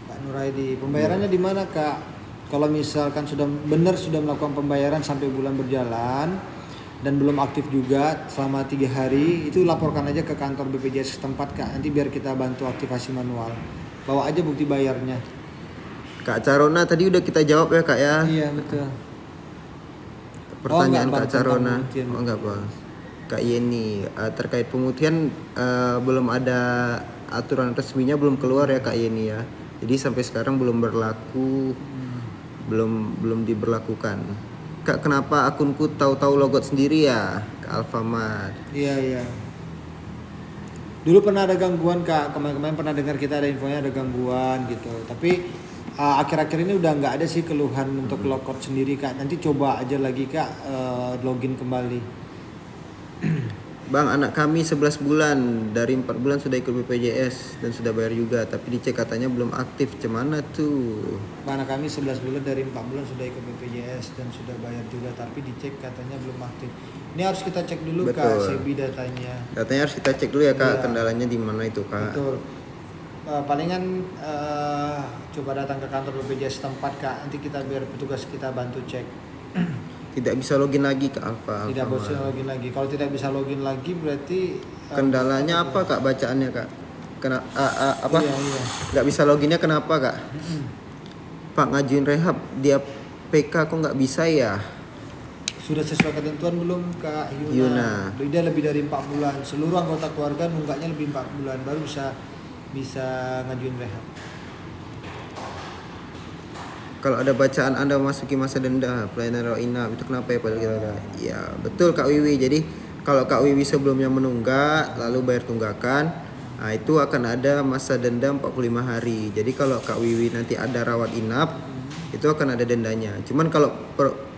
Pak Nuraidi, pembayarannya di mana Kak? Kalau misalkan sudah melakukan pembayaran sampai bulan berjalan dan belum aktif juga selama 3 hari, itu laporkan aja ke kantor BPJS setempat Kak. Nanti biar kita bantu aktivasi manual. Bawa aja bukti bayarnya.
Kak Carona tadi udah kita jawab ya Kak ya.
Iya, betul.
Pertanyaan
enggak,
Kak
Bang,
Carona.
tentang pemutihan.
Oh enggak Bang. Kak Yeni, terkait pemutihan belum ada aturan resminya, belum keluar ya Kak Yeni ya. Jadi sampai sekarang belum berlaku, belum diberlakukan. Kak, kenapa akunku tahu-tahu logot sendiri ya? Kak Alfamart.
Iya. Dulu pernah ada gangguan Kak, kemarin pernah dengar kita ada infonya ada gangguan gitu. Tapi akhir-akhir ini udah nggak ada sih keluhan untuk logout sendiri Kak. Nanti coba aja lagi Kak login kembali.
Bang, anak kami 11 bulan, dari 4 bulan sudah ikut BPJS dan sudah bayar juga, tapi dicek katanya belum aktif. Cemana tuh?
Anak kami 11 bulan dari 4 bulan sudah ikut BPJS dan sudah bayar juga, tapi dicek katanya belum aktif. Ini harus kita cek dulu Kak,
Betul.
SEBI datanya.
Katanya harus kita cek dulu ya Kak,
Iya.
kendalanya di mana itu Kak.
Betul. Palingan coba datang ke kantor BPJS setempat Kak, nanti kita biar petugas kita bantu cek.
Tidak bisa login lagi ke Alfa.
Tidak
Alfamart.
bisa login lagi. Kalau tidak bisa login lagi berarti
Kendalanya apa Kak bacaannya Kak? apa
Iya.
nggak bisa loginnya kenapa kak? Pak ngajuin rehab dia PK kok nggak bisa ya?
Sudah sesuai ketentuan belum Kak Yuna?
Yuna.
Dia lebih dari 4 bulan. Seluruh anggota keluarga nunggaknya lebih 4 bulan baru bisa ngajuin rehab.
Kalau ada bacaan Anda memasuki masa denda pelayanan rawat inap itu kenapa ya padahal kita ada? Ya betul Kak Wiwi. Jadi kalau Kak Wiwi sebelumnya menunggak lalu bayar tunggakan, nah itu akan ada masa denda 45 hari. Jadi kalau Kak Wiwi nanti ada rawat inap itu akan ada dendanya. Cuman kalau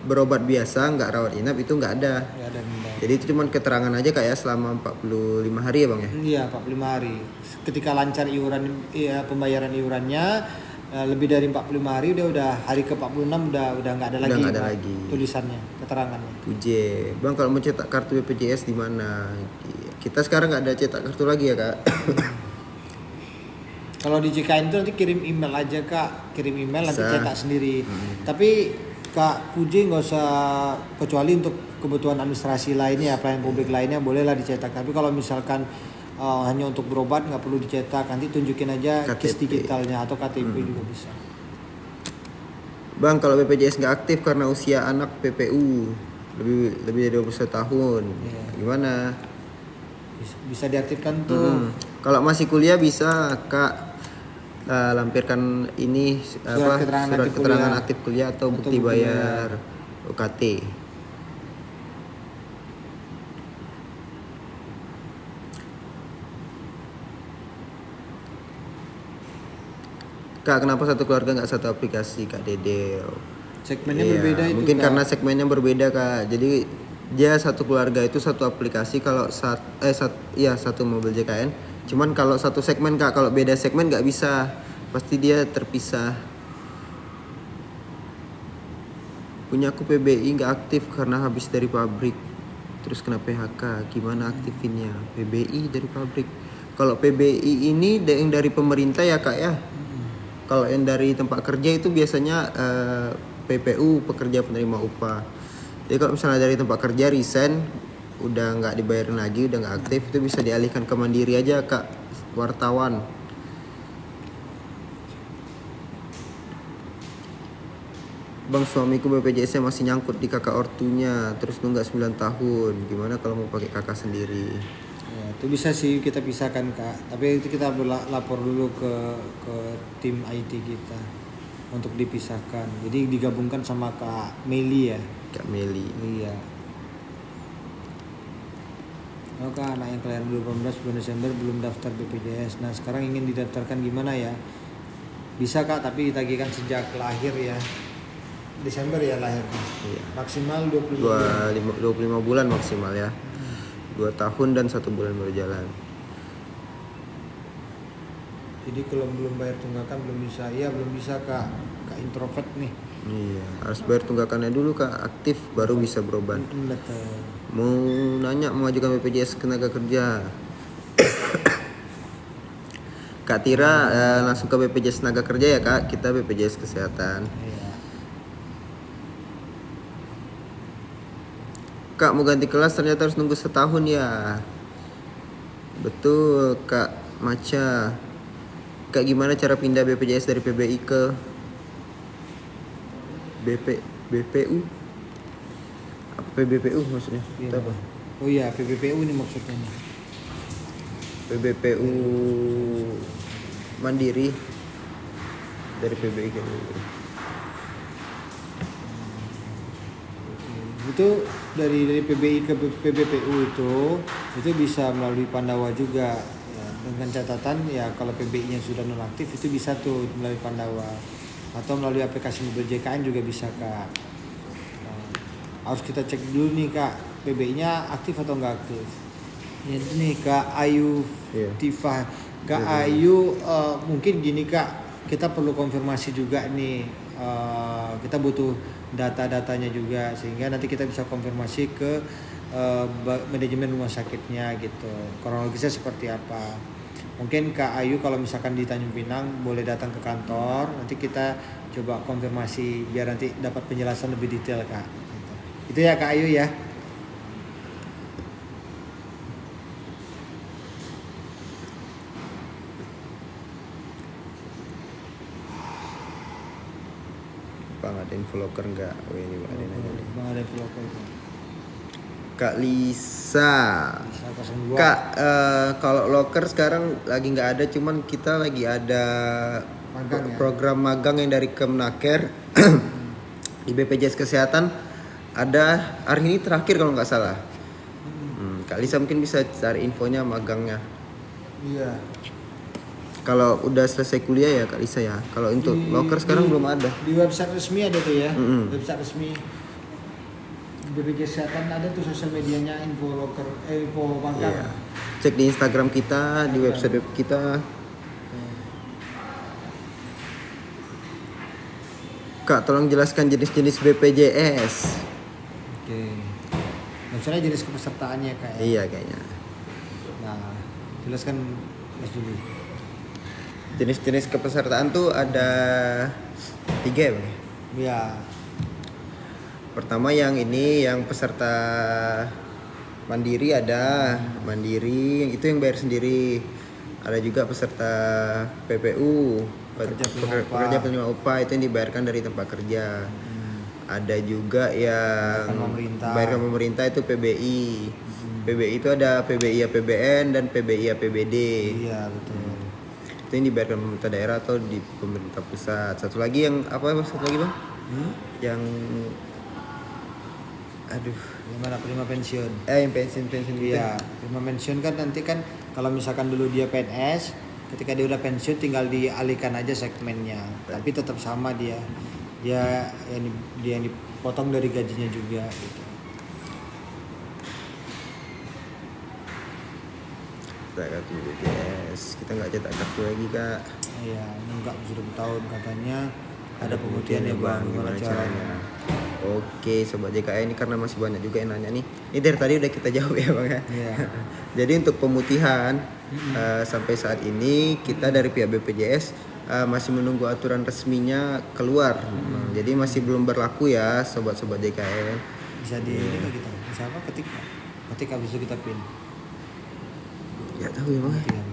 berobat biasa nggak rawat inap itu nggak ada.
Ya ada denda.
Jadi itu cuman keterangan aja Kak ya selama 45 hari ya Bang ya.
Iya 45 hari. Ketika lancar pembayaran iurannya lebih dari 45 hari udah hari ke 46 udah nggak ada lagi,
nggak ada
Pak,
lagi.
tulisannya, keterangannya.
Puje, Bang kalau mau cetak kartu BPJS di mana? Kita sekarang nggak ada cetak kartu lagi ya Kak.
Kalau di JKN itu nanti kirim email aja Kak, kirim email nanti
Bisa.
cetak sendiri. Tapi Kak Puji nggak usah, kecuali untuk kebutuhan administrasi lainnya, pelayanan publik lainnya bolehlah dicetak. Tapi kalau misalkan hanya untuk berobat nggak perlu dicetak, nanti tunjukin aja KIS
KTP.
digitalnya atau KTP juga bisa.
Bang kalau BPJS nggak aktif karena usia anak PPU lebih dari 21 tahun.
Iya.
Gimana?
Bisa diaktifkan tuh.
Kalau masih kuliah bisa Kak lampirkan ini
Surat keterangan
surat
aktif
keterangan
kuliah.
aktif kuliah atau bukti
bukti
bayar UKT. Kak, kenapa satu keluarga nggak satu aplikasi Kak Dedel?
Segmennya
Iya,
berbeda itu.
mungkin
Kak.
karena segmennya berbeda Kak. Jadi dia satu keluarga itu satu aplikasi kalau satu mobil JKN. Cuman kalau satu segmen Kak, kalau beda segmen nggak bisa. Pasti dia terpisah. Punya aku PBI nggak aktif karena habis dari pabrik. Terus kena PHK. Gimana aktifinnya? PBI dari pabrik. Kalau PBI ini yang dari pemerintah ya Kak ya. Kalau yang dari tempat kerja itu biasanya PPU, pekerja penerima upah. Jadi kalau misalnya dari tempat kerja resign, udah nggak dibayarin lagi, udah nggak aktif, itu bisa dialihkan ke Mandiri aja Kak, wartawan. Bang suamiku BPJS-nya masih nyangkut di kakak ortunya, terus nunggak 9 tahun. Gimana kalau mau pakai kakak sendiri?
Ya, itu bisa sih kita pisahkan Kak. Tapi itu kita lapor dulu ke tim IT kita untuk dipisahkan. Jadi digabungkan sama Kak Meli ya.
Kak Meli.
Iya. Oh Kak, anak yang kelahiran 2018 bulan Desember belum daftar BPJS. Nah sekarang ingin didaftarkan gimana ya? Bisa Kak, tapi ditagihkan sejak lahir ya. Desember ya lahirnya.
Iya.
Maksimal 25 bulan.
25 bulan maksimal ya. 2 tahun dan 1 bulan berjalan.
Jadi kalau belum bayar tunggakan belum bisa. Iya belum bisa Kak. Kak introvert nih.
Iya, harus bayar tunggakannya dulu Kak, aktif baru bisa berobat.
Betul.
Mau nanya mau ajukan BPJS tenaga kerja. Kak Tira langsung ke BPJS tenaga kerja ya Kak, kita BPJS kesehatan.
Iya.
Kak mau ganti kelas ternyata harus nunggu setahun ya. Betul Kak Maca. Kak gimana cara pindah BPJS dari PBI ke BPU? Apa PBPU maksudnya?
Iya,
Itu apa?
Bang. Oh iya, PBPU ini maksudnya.
PBPU Mandiri dari PBI ke BPU.
Itu dari PBI ke PBPU itu bisa melalui Pandawa juga ya, dengan catatan ya kalau PBI-nya sudah nonaktif itu bisa tuh melalui Pandawa atau melalui aplikasi mobil JKN juga bisa Kak. Nah, harus kita cek dulu nih Kak PBI-nya aktif atau enggak aktif. Ini Kak Ayu
Iya.
Tifa. Kak Ayu mungkin gini Kak, kita perlu konfirmasi juga nih. Kita butuh data-datanya juga sehingga nanti kita bisa konfirmasi ke manajemen rumah sakitnya gitu. Kronologisnya seperti apa. Mungkin Kak Ayu kalau misalkan di Tanjung Pinang boleh datang ke kantor, nanti kita coba konfirmasi biar nanti dapat penjelasan lebih detail Kak. Itu ya Kak Ayu ya.
Ada info locker enggak? Oh ini ada yang nanya nih.
Bang ada developer itu.
Kak Lisa.
Bisa 02.
Kak, kalau locker sekarang lagi nggak ada, cuman kita lagi ada
Magang ya?
program magang yang dari Kemnaker di BPJS Kesehatan. Ada hari ini terakhir kalau nggak salah. Kak Lisa mungkin bisa cari infonya magangnya.
Iya.
Kalau udah selesai kuliah ya Kak Lisa ya. Kalau untuk locker sekarang belum ada.
Di website resmi ada tuh ya.
Mm-mm.
Website resmi BPJS Kesehatan ada tuh sosial medianya info locker, info magang.
Iya. Cek di Instagram kita, di website web kita. Kak, tolong jelaskan jenis-jenis BPJS.
Oke. Maksudnya jenis kepesertaannya kayak.
Iya kayaknya.
Nah, jelaskan Mas dulu.
Jenis-jenis kepesertaan tuh ada 3 ya Bang?
Ya.
Pertama yang ini yang peserta mandiri ada, mandiri yang itu yang bayar sendiri. Ada juga peserta PPU, pekerja penerima upah itu yang dibayarkan dari tempat kerja. Ada juga yang bayarkan pemerintah itu PBI. PBI itu ada PBI APBN dan PBI APBD.
Iya, betul.
Itu yang dibayarkan pemerintah daerah atau di pemerintah pusat. Satu lagi yang apa? Satu lagi Bang? Yang aduh,
Gimana prima pensiun?
yang pensiun gitu.
Iya, prima pensiun kan nanti kan kalau misalkan dulu dia PNS, ketika dia udah pensiun tinggal dialihkan aja segmennya. Tapi tetap sama dia. Dia yang dipotong dari gajinya juga gitu.
Kita kartu BPJS, kita nggak cetak kartu lagi Kak.
Iya, enggak sudah bertahun katanya ada pemutihan ya Bang, gimana caranya?
Oke, sobat JKN ini karena masih banyak juga yang nanya nih. Ini dari tadi udah kita jawab ya Bang ya.
Iya.
Jadi untuk pemutihan sampai saat ini kita dari pihak BPJS masih menunggu aturan resminya keluar. Jadi masih belum berlaku ya sobat-sobat JKN.
Bisa di ini kita. Bisa apa? Ketik. Ketik habis itu kita pin.
Ya tahu ya Bang.
Pemutihan.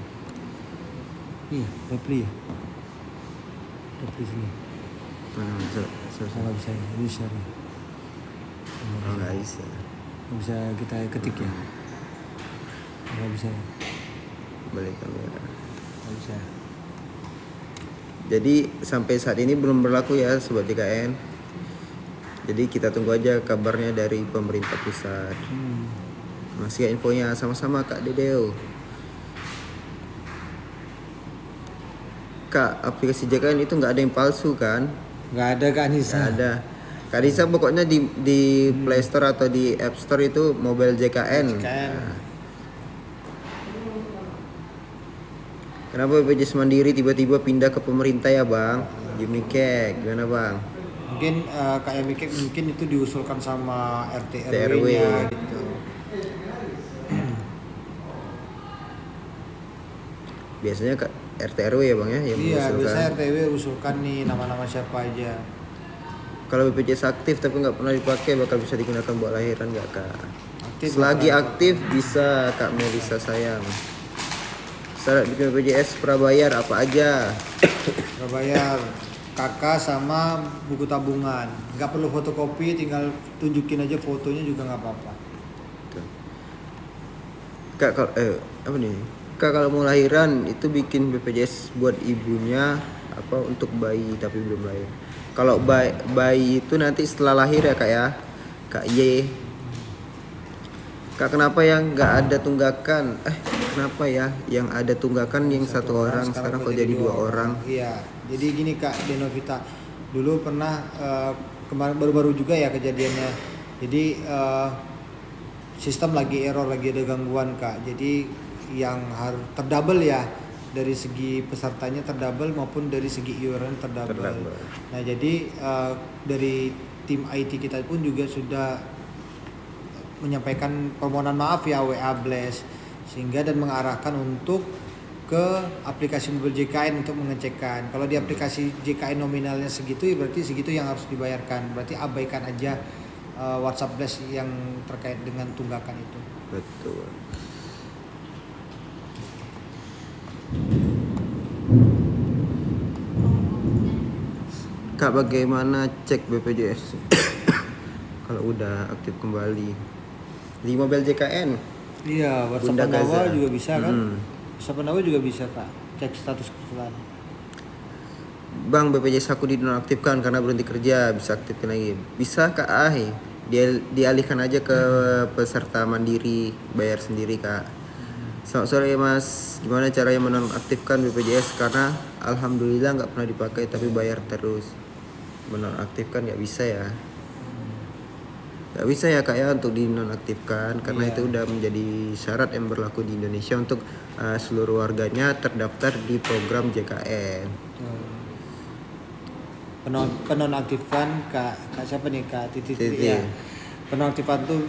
Iya, reply ya. Reply sini.
Mana bisa?
Nggak bisa ya, bisa nih.
Oh, nggak bisa.
Nggak bisa kita ketik ya. Nggak bisa.
Balik kamera.
Nggak bisa.
Jadi sampai saat ini belum berlaku ya sobat JKN. Jadi kita tunggu aja kabarnya dari pemerintah pusat. Masih infonya sama-sama Kak Dedeo. Kak, aplikasi JKN itu nggak ada yang palsu kan?
Nggak ada Kak Nisa.
Nggak ada. Kak Nisa pokoknya di Play Store atau di App Store itu mobile JKN. Nah. Kenapa BPJS Mandiri tiba-tiba pindah ke pemerintah ya Bang? Jimmy Kek, gimana Bang?
Mungkin Kak Yamikek mungkin itu diusulkan sama RT
RW.
RW-nya gitu.
Biasanya Kak RT RW ya Bang ya yang
Iya,
mengusulkan.
biasanya RT RW usulkan nih nama-nama siapa aja.
Kalau BPJS aktif tapi nggak pernah dipakai bakal bisa digunakan buat lahiran nggak Kak?
Aktif
Selagi
bakal
aktif bisa Kak Melisa sayang. Syarat bikin BPJS prabayar apa aja?
Prabayar kakak sama buku tabungan. Nggak perlu fotokopi, tinggal tunjukin aja fotonya juga nggak apa-apa.
Tuh. Kak kalau apa nih? Kak kalau mau lahiran itu bikin BPJS buat ibunya apa untuk bayi tapi belum lahir. Kalau bayi itu nanti setelah lahir ya Kak ya. Kak Y. Kak kenapa yang nggak ada tunggakan? Kenapa ya yang ada tunggakan yang satu orang sekarang kok jadi 2 orang?
Iya, jadi gini Kak Denovita, dulu pernah kemarin baru-baru juga ya kejadiannya. Jadi sistem lagi error, lagi ada gangguan Kak. Jadi yang harus terdouble ya, dari segi pesertanya terdouble maupun dari segi iuran terdouble. Nah jadi dari tim IT kita pun juga sudah menyampaikan permohonan maaf ya WA Blast, sehingga dan mengarahkan untuk ke aplikasi mobil JKN untuk mengecekkan. Kalau di aplikasi JKN nominalnya segitu ya berarti segitu yang harus dibayarkan. Berarti abaikan aja WhatsApp Blast yang terkait dengan tunggakan itu.
Betul. Kak, bagaimana cek BPJS kalau udah aktif kembali di mobil JKN?
Iya, WhatsApp
Bunda
Pandawa
Gaza.
juga bisa kan?
Hmm.
WhatsApp Pandawa juga bisa Kak, cek status kesehatan.
Bang, BPJS aku dinonaktifkan karena berhenti kerja, bisa aktifkan lagi. Bisa Kak, dia dialihkan aja ke peserta mandiri, bayar sendiri Kak. Selamat sore Mas, gimana caranya menonaktifkan BPJS? Karena alhamdulillah nggak pernah dipakai tapi bayar terus. Menonaktifkan nggak bisa ya? Nggak bisa ya Kak ya untuk dinonaktifkan karena
Iya.
itu udah menjadi syarat yang berlaku di Indonesia untuk seluruh warganya terdaftar di program JKN.
Penonaktifkan kak siapa nih Kak Titi
Titi.
ya. Penonaktifan tuh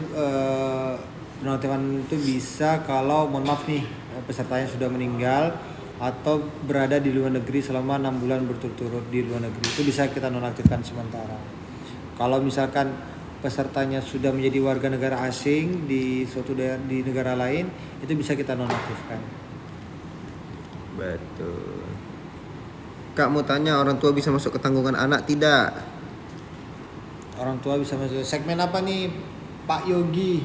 penonaktifan itu bisa kalau mohon maaf nih pesertanya sudah meninggal atau berada di luar negeri selama 6 bulan berturut-turut di luar negeri, itu bisa kita nonaktifkan sementara. Kalau misalkan pesertanya sudah menjadi warga negara asing di suatu daerah di negara lain, itu bisa kita nonaktifkan.
Betul. Kak mau tanya, orang tua bisa masuk ke tanggungan anak tidak?
Orang tua bisa masuk segmen apa nih Pak Yogi?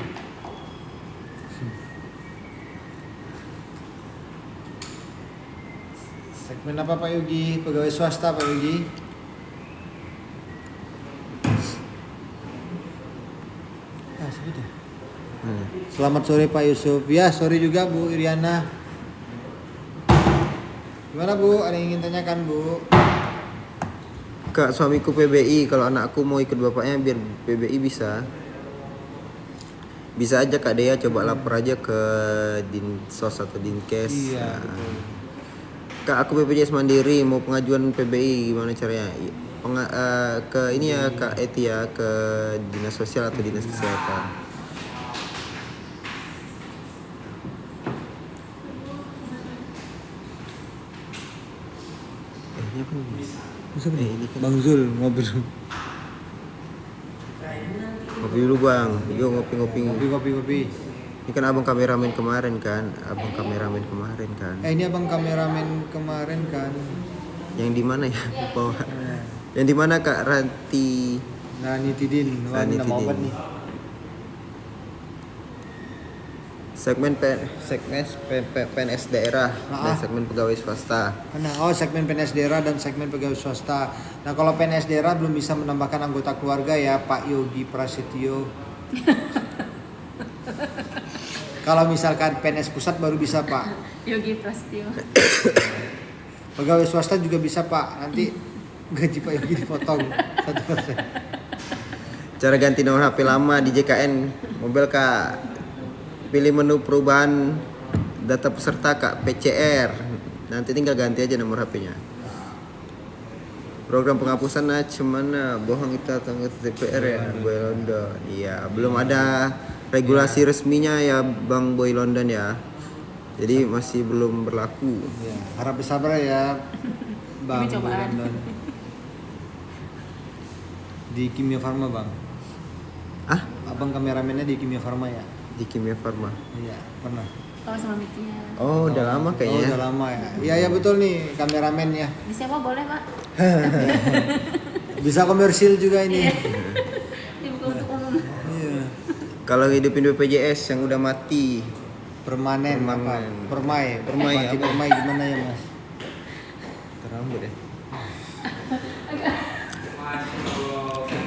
Segmen apa Pak Yogi? Pegawai swasta Pak Yogi? Ah, sebut ya. Selamat sore Pak Yusuf. Ya, sore juga Bu Iriana. Gimana Bu? Ada yang ingin tanyakan Bu?
Kak, suamiku PBI, kalau anakku mau ikut bapaknya biar PBI bisa. Bisa aja Kak Dea, coba lapor aja ke Dinsos atau Dinkes.
Iya,
Nah,
betul.
Kak, aku BPJS Mandiri, mau pengajuan PBI gimana caranya? Ke ini ya Kak Eti ya, ke Dinas Sosial atau Dinas Kesehatan. Ini apa nih? Ini kan
Bang Zul ngobrol.
ngopi dulu Bang, yuk ngopi-ngopi.
Kopi.
Ini kan abang kameramen kemarin kan,
Ini abang kameramen kemarin kan.
Yang di mana ya? Lupa. Yang di mana Kak Ranti?
Rani Tidin. Wah,
Rani
ini nama
Tidin.
obat nih.
Segmen PNS daerah dan
Ah.
segmen pegawai swasta.
Nah, segmen PNS daerah dan segmen pegawai swasta. Nah, kalau PNS daerah belum bisa menambahkan anggota keluarga ya Pak Yogi Prasetyo. Kalau misalkan PNS pusat baru bisa Pak.
Yogi Prasetyo.
Pegawai swasta juga bisa Pak. Nanti gaji Pak Yogi dipotong 1%.
Cara ganti nomor HP lama di JKN mobil Kak. Pilih menu perubahan data peserta Kak, PCR. Nanti tinggal ganti aja nomor HP-nya. Program penghapusan mana? Bohong itu atau DPR ya, Boy London. Iya, belum ada regulasi resminya ya Bang Boy London ya. Jadi masih belum berlaku.
Ya, harap bersabar ya Bang
Ini cobaan.
London. Di Kimia Farma Bang.
Ah,
Abang kameramennya di Kimia Farma ya?
di Kimia Farma.
Iya, pernah.
Oh sama Mitia.
Oh, udah lama
Oh,
kayaknya.
udah lama ya. Iya betul nih kameramennya.
Disewa boleh Pak?
Bisa komersil juga ini.
Dibuka untuk umum.
Iya.
Kalau hidupin BPJS yang udah mati,
Permanen.
Permanen.
Apa? Permai.
Permai,
Mati
apa?
permai gimana ya Mas?
terambut ya.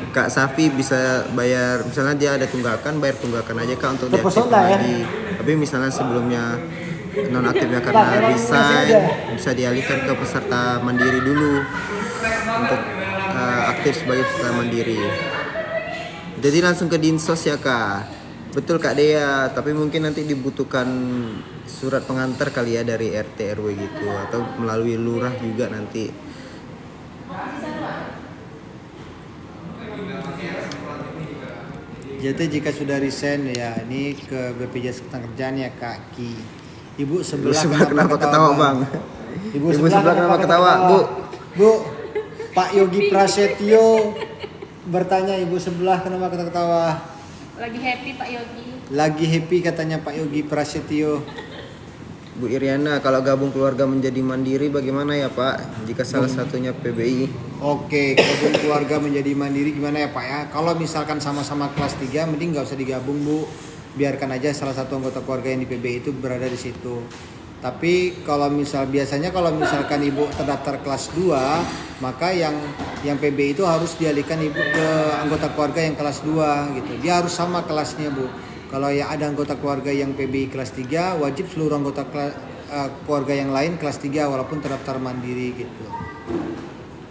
Kak Safi bisa bayar, misalnya dia ada tunggakan, bayar tunggakan aja Kak untuk
Terpesona
diaktifkan
ya?
lagi. Tapi misalnya sebelumnya nonaktifnya karena resign, bisa dialihkan ke peserta mandiri dulu untuk aktif sebagai peserta mandiri. Jadi langsung ke Dinsos ya Kak. Betul Kak Dea, tapi mungkin nanti dibutuhkan surat pengantar kali ya dari RT RW gitu atau melalui lurah juga nanti.
Jadi jika sudah resign ya ini ke BPJS Ketenagakerjaan ya Kak Ki. Ibu
Ibu
sebelah,
sebelah kenapa ketawa Bang?
Ibu
Ibu sebelah kenapa ketawa Bu?
Bu, Pak Yogi Prasetyo bertanya ibu sebelah kenapa ketawa?
Lagi happy Pak Yogi.
Lagi happy katanya Pak Yogi Prasetyo.
Bu Iriana, kalau gabung keluarga menjadi mandiri bagaimana ya Pak? Jika salah satunya PBI.
Oke, gabung keluarga menjadi mandiri gimana ya Pak ya? Kalau misalkan sama-sama kelas 3 mending nggak usah digabung Bu. Biarkan aja salah satu anggota keluarga yang di PBI itu berada di situ. Tapi kalau biasanya kalau misalkan Ibu terdaftar kelas 2, maka yang PBI itu harus dialihkan Ibu ke anggota keluarga yang kelas 2 gitu. Dia harus sama kelasnya Bu. Kalau ya ada anggota keluarga yang PBI kelas 3, wajib seluruh anggota keluarga yang lain kelas 3 walaupun terdaftar mandiri gitu.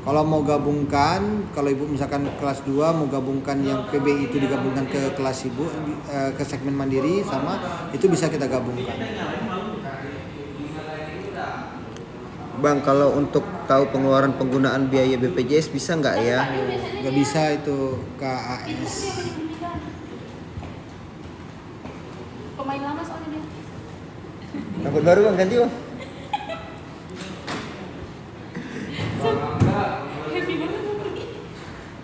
Kalau mau gabungkan, kalau Ibu misalkan kelas 2 mau gabungkan yang PBI itu digabungkan ke kelas Ibu, ke segmen mandiri sama, itu bisa kita gabungkan.
Bang, kalau untuk tahu pengeluaran penggunaan biaya BPJS bisa nggak ya?
Nggak bisa itu KAS.
Pemain lama soalnya dia.
Rambut baru Bang, ganti Bang.
Happy banget mau pergi.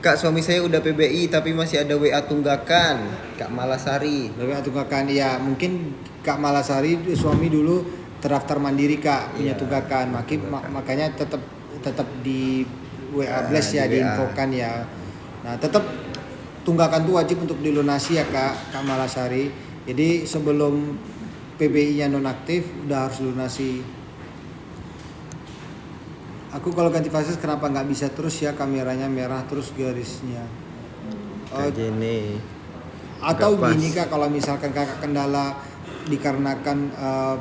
Kak, suami saya udah PBI tapi masih ada WA tunggakan. Kak Malasari.
WA tunggakan ya, mungkin Kak Malasari suami dulu terdaftar mandiri Kak, punya
Iya,
tunggakan. Makanya tetap di WA Blast ya,
di WA.
diinfokan ya. Nah, tetap tunggakan tuh wajib untuk dilunasi ya Kak Malasari. Jadi sebelum PBI-nya nonaktif udah harus lunasi. Aku kalau ganti fases kenapa nggak bisa terus ya, kameranya merah terus garisnya.
Kak Jene.
Atau
Nggak pas.
gini Kak, kalau misalkan Kakak kendala dikarenakan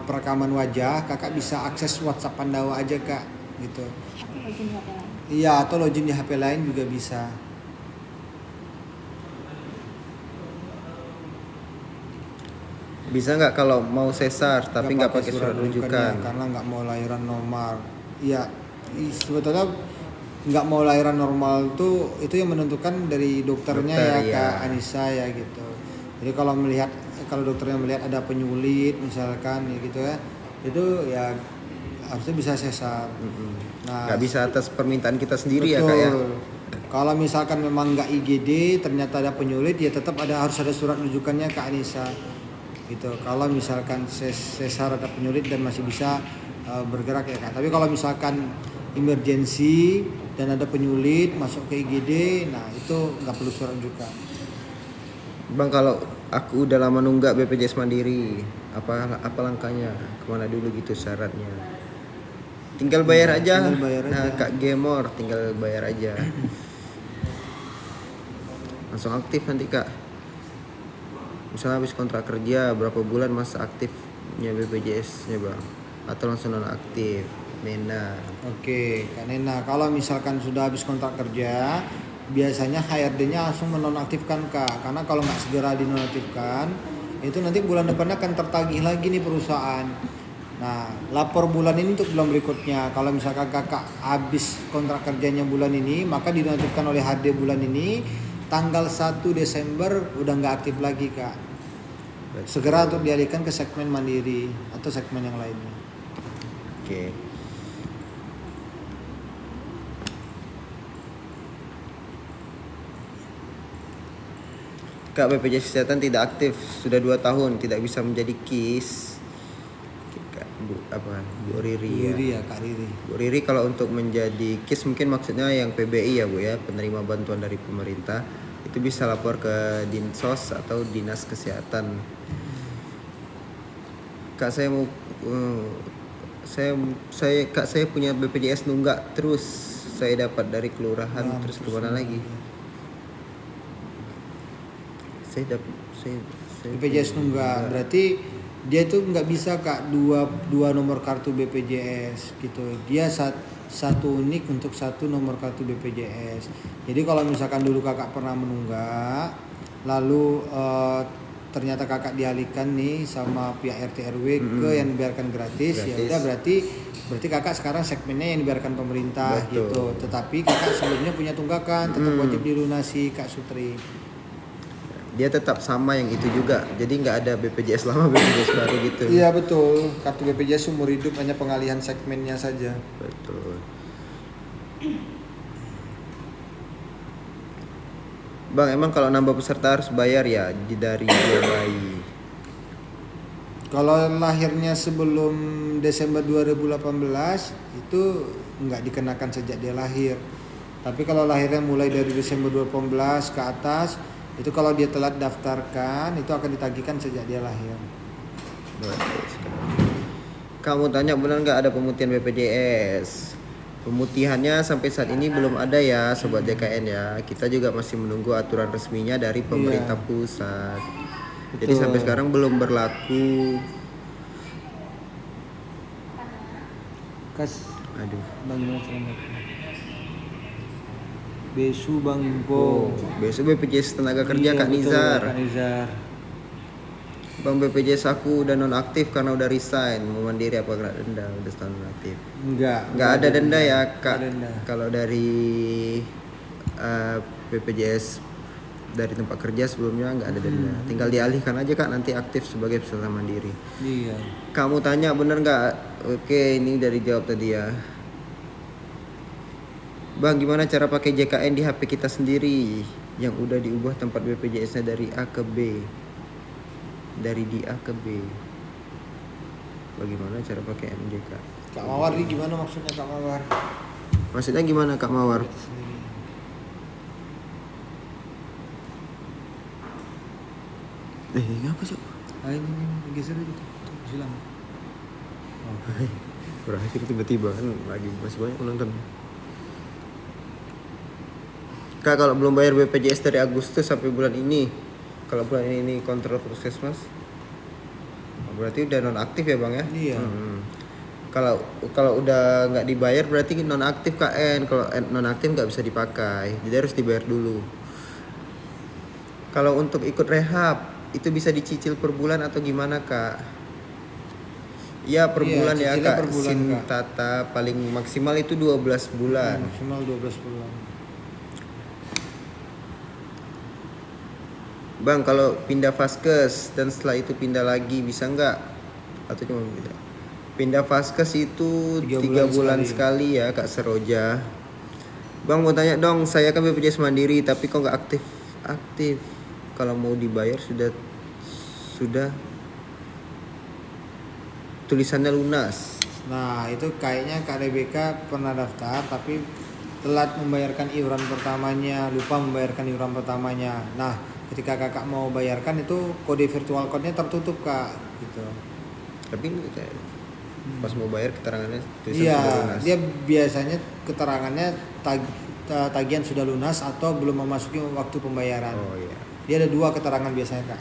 perekaman wajah, Kakak bisa akses WhatsApp Pandawa aja Kak, gitu.
Login di HP lain.
Iya, atau login di HP lain juga bisa.
Bisa nggak kalau mau sesar tapi nggak pakai surat rujukan?
ya, karena nggak mau lahiran normal. Iya, sebetulnya nggak mau lahiran normal tuh itu yang menentukan dari dokternya
Dokter,
ya
ya.
Kak Anissa ya gitu. Jadi kalau dokternya melihat ada penyulit misalkan ya gitu ya, itu ya harusnya bisa sesar. Nah,
Nggak bisa atas permintaan kita sendiri
betul.
ya Kak ya?
Kalau misalkan memang nggak IGD ternyata ada penyulit ya tetap harus ada surat rujukannya Kak Anissa gitu. Kalau misalkan sesar ada penyulit dan masih bisa bergerak ya Kak. Tapi kalau misalkan emergency dan ada penyulit masuk ke IGD, nah itu nggak perlu surat rujukan.
Bang, kalau aku udah lama nunggak BPJS Mandiri, apa langkahnya? Kemana dulu gitu syaratnya? Tinggal bayar aja.
tinggal bayar
Nah,
aja.
Kak Gemor tinggal bayar aja. Langsung aktif nanti Kak. Misalnya habis kontrak kerja berapa bulan masa aktifnya BPJS-nya Bang? Atau langsung non aktif? Nena.
Oke, Kak Nena, kalau misalkan sudah habis kontrak kerja, biasanya HRD-nya langsung menonaktifkan Kak. Karena kalau nggak segera dinonaktifkan, itu nanti bulan depannya akan tertagih lagi nih perusahaan. Nah, lapor bulan ini untuk bulan berikutnya. Kalau misalkan Kakak habis kontrak kerjanya bulan ini, maka dinonaktifkan oleh HRD bulan ini, tanggal 1 Desember udah nggak aktif lagi Kak. Segera untuk dialihkan ke segmen mandiri atau segmen yang lainnya.
Oke. Kak, BPJS Kesehatan tidak aktif sudah 2 tahun, tidak bisa menjadi KIS. Kak, Bu Riri ya.
Riri ya Kak Riri.
Bu Riri, kalau untuk menjadi KIS mungkin maksudnya yang PBI ya Bu ya, penerima bantuan dari pemerintah, itu bisa lapor ke Dinsos atau Dinas Kesehatan. Kak, saya mau saya punya BPJS nunggak terus, saya dapat dari kelurahan terus kemana lagi? Saya
BPJS nunggak, berarti dia itu nggak bisa Kak dua nomor kartu BPJS gitu. Dia satu unit untuk satu nomor kartu BPJS. Jadi kalau misalkan dulu Kakak pernah menunggak, lalu ternyata Kakak dialihkan nih sama pihak RT RW ke yang dibiarkan gratis. Ya udah berarti Kakak sekarang segmennya yang dibiarkan pemerintah.
Betul.
Gitu. Tetapi Kakak sebelumnya punya tunggakan, tetap wajib dilunasi Kak Sutri.
Dia tetap sama yang itu juga, jadi nggak ada BPJS lama BPJS baru gitu.
Iya betul, kartu BPJS seumur hidup hanya pengalihan segmennya saja.
Betul. Bang, emang kalau nambah peserta harus bayar ya dari biaya bayi?
Kalau lahirnya sebelum Desember 2018 itu nggak dikenakan sejak dia lahir. Tapi kalau lahirnya mulai dari Desember 2018 ke atas, itu kalau dia telat daftarkan itu akan ditagihkan sejak dia lahir.
Betul sekali. Kamu tanya benar nggak ada pemutihan BPJS? Pemutihannya sampai saat ini belum ada ya sobat JKN ya. Kita juga masih menunggu aturan resminya dari pemerintah pusat. Jadi
Betul.
sampai sekarang belum berlaku.
Kas
Aduh.
Bang gimana caranya? Besu Bang Info.
Besok BPJS tenaga kerja
Iya,
Kak
betul,
Nizar.
Kak Nizar.
Bang BPJS aku udah nonaktif karena udah resign. Mau mandiri apa kena denda? Udah setahun nonaktif. Nggak ada denda ya Kak.
Nggak ada denda.
Kalau dari BPJS dari tempat kerja sebelumnya nggak ada denda. Tinggal dialihkan aja Kak, nanti aktif sebagai peserta mandiri.
Iya.
Kamu tanya bener nggak? Oke, ini dari jawab tadi ya. Bang, gimana cara pakai JKN di HP kita sendiri yang udah diubah tempat BPJS-nya dari A ke B? Dari di A ke B. Bagaimana cara pakai MJK?
Kak Mawar ini gimana maksudnya Kak Mawar?
Maksudnya gimana Kak Mawar? Ngapa sih?
Ini geser aja tuh. Silang.
Berakhir tiba-tiba kan lagi masih banyak penonton. Kak, kalau belum bayar BPJS dari Agustus sampai bulan ini, kalau bulan ini kontrol puskesmas, berarti udah nonaktif ya Bang ya?
Iya.
Kalau udah nggak dibayar berarti nonaktif KN. Kalau nonaktif nggak bisa dipakai, jadi harus dibayar dulu. Kalau untuk ikut rehab itu bisa dicicil per bulan atau gimana Kak? Ya per
Iya,
bulan ya
cicilnya
Kak.
per bulan, Kak.
Sintata paling maksimal itu 12 bulan.
Maksimal 12 bulan.
Bang, kalau pindah vaskes dan setelah itu pindah lagi bisa nggak? Atau cuma pindah? Pindah vaskes itu 3 bulan sekali ya Kak Seroja. Bang mau tanya dong, saya kan BPJS Mandiri tapi kok nggak aktif. Kalau mau dibayar sudah tulisannya lunas.
Nah, itu kayaknya Kak Rebecca pernah daftar tapi telat membayarkan iuran pertamanya, lupa membayarkan iuran pertamanya. Nah, ketika kakak mau bayarkan itu kode virtual code-nya tertutup Kak, gitu.
Tapi ini pas mau bayar keterangannya tulisan
Iya,
sudah lunas.
dia biasanya keterangannya tagihan sudah lunas atau belum memasuki waktu pembayaran.
Oh iya.
Dia ada 2 keterangan biasanya Kak.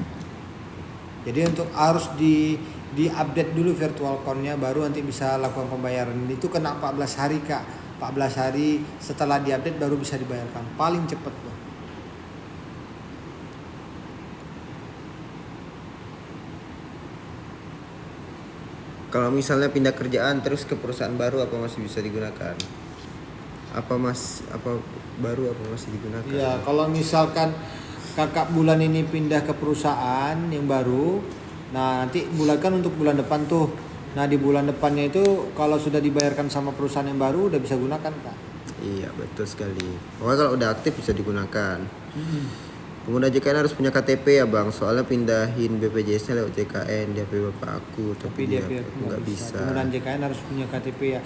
Jadi untuk harus di update dulu virtual account-nya baru nanti bisa lakukan pembayaran. Itu kena 14 hari Kak. 14 hari setelah diupdate baru bisa dibayarkan. Paling cepat tuh.
Kalau misalnya pindah kerjaan terus ke perusahaan baru apa masih bisa digunakan? Apa baru apa masih digunakan?
Iya, kalau misalkan kakak bulan ini pindah ke perusahaan yang baru, nah nanti bulankan untuk bulan depan tuh. Nah di bulan depannya itu kalau sudah dibayarkan sama perusahaan yang baru udah bisa gunakan Kak.
Iya betul sekali. Pokoknya kalau udah aktif bisa digunakan. Pengguna JKN harus punya KTP ya Bang, soalnya pindahin BPJS-nya lewat JKN di HP bapak aku, tapi dia nggak bisa.
Penggunaan JKN harus punya KTP ya.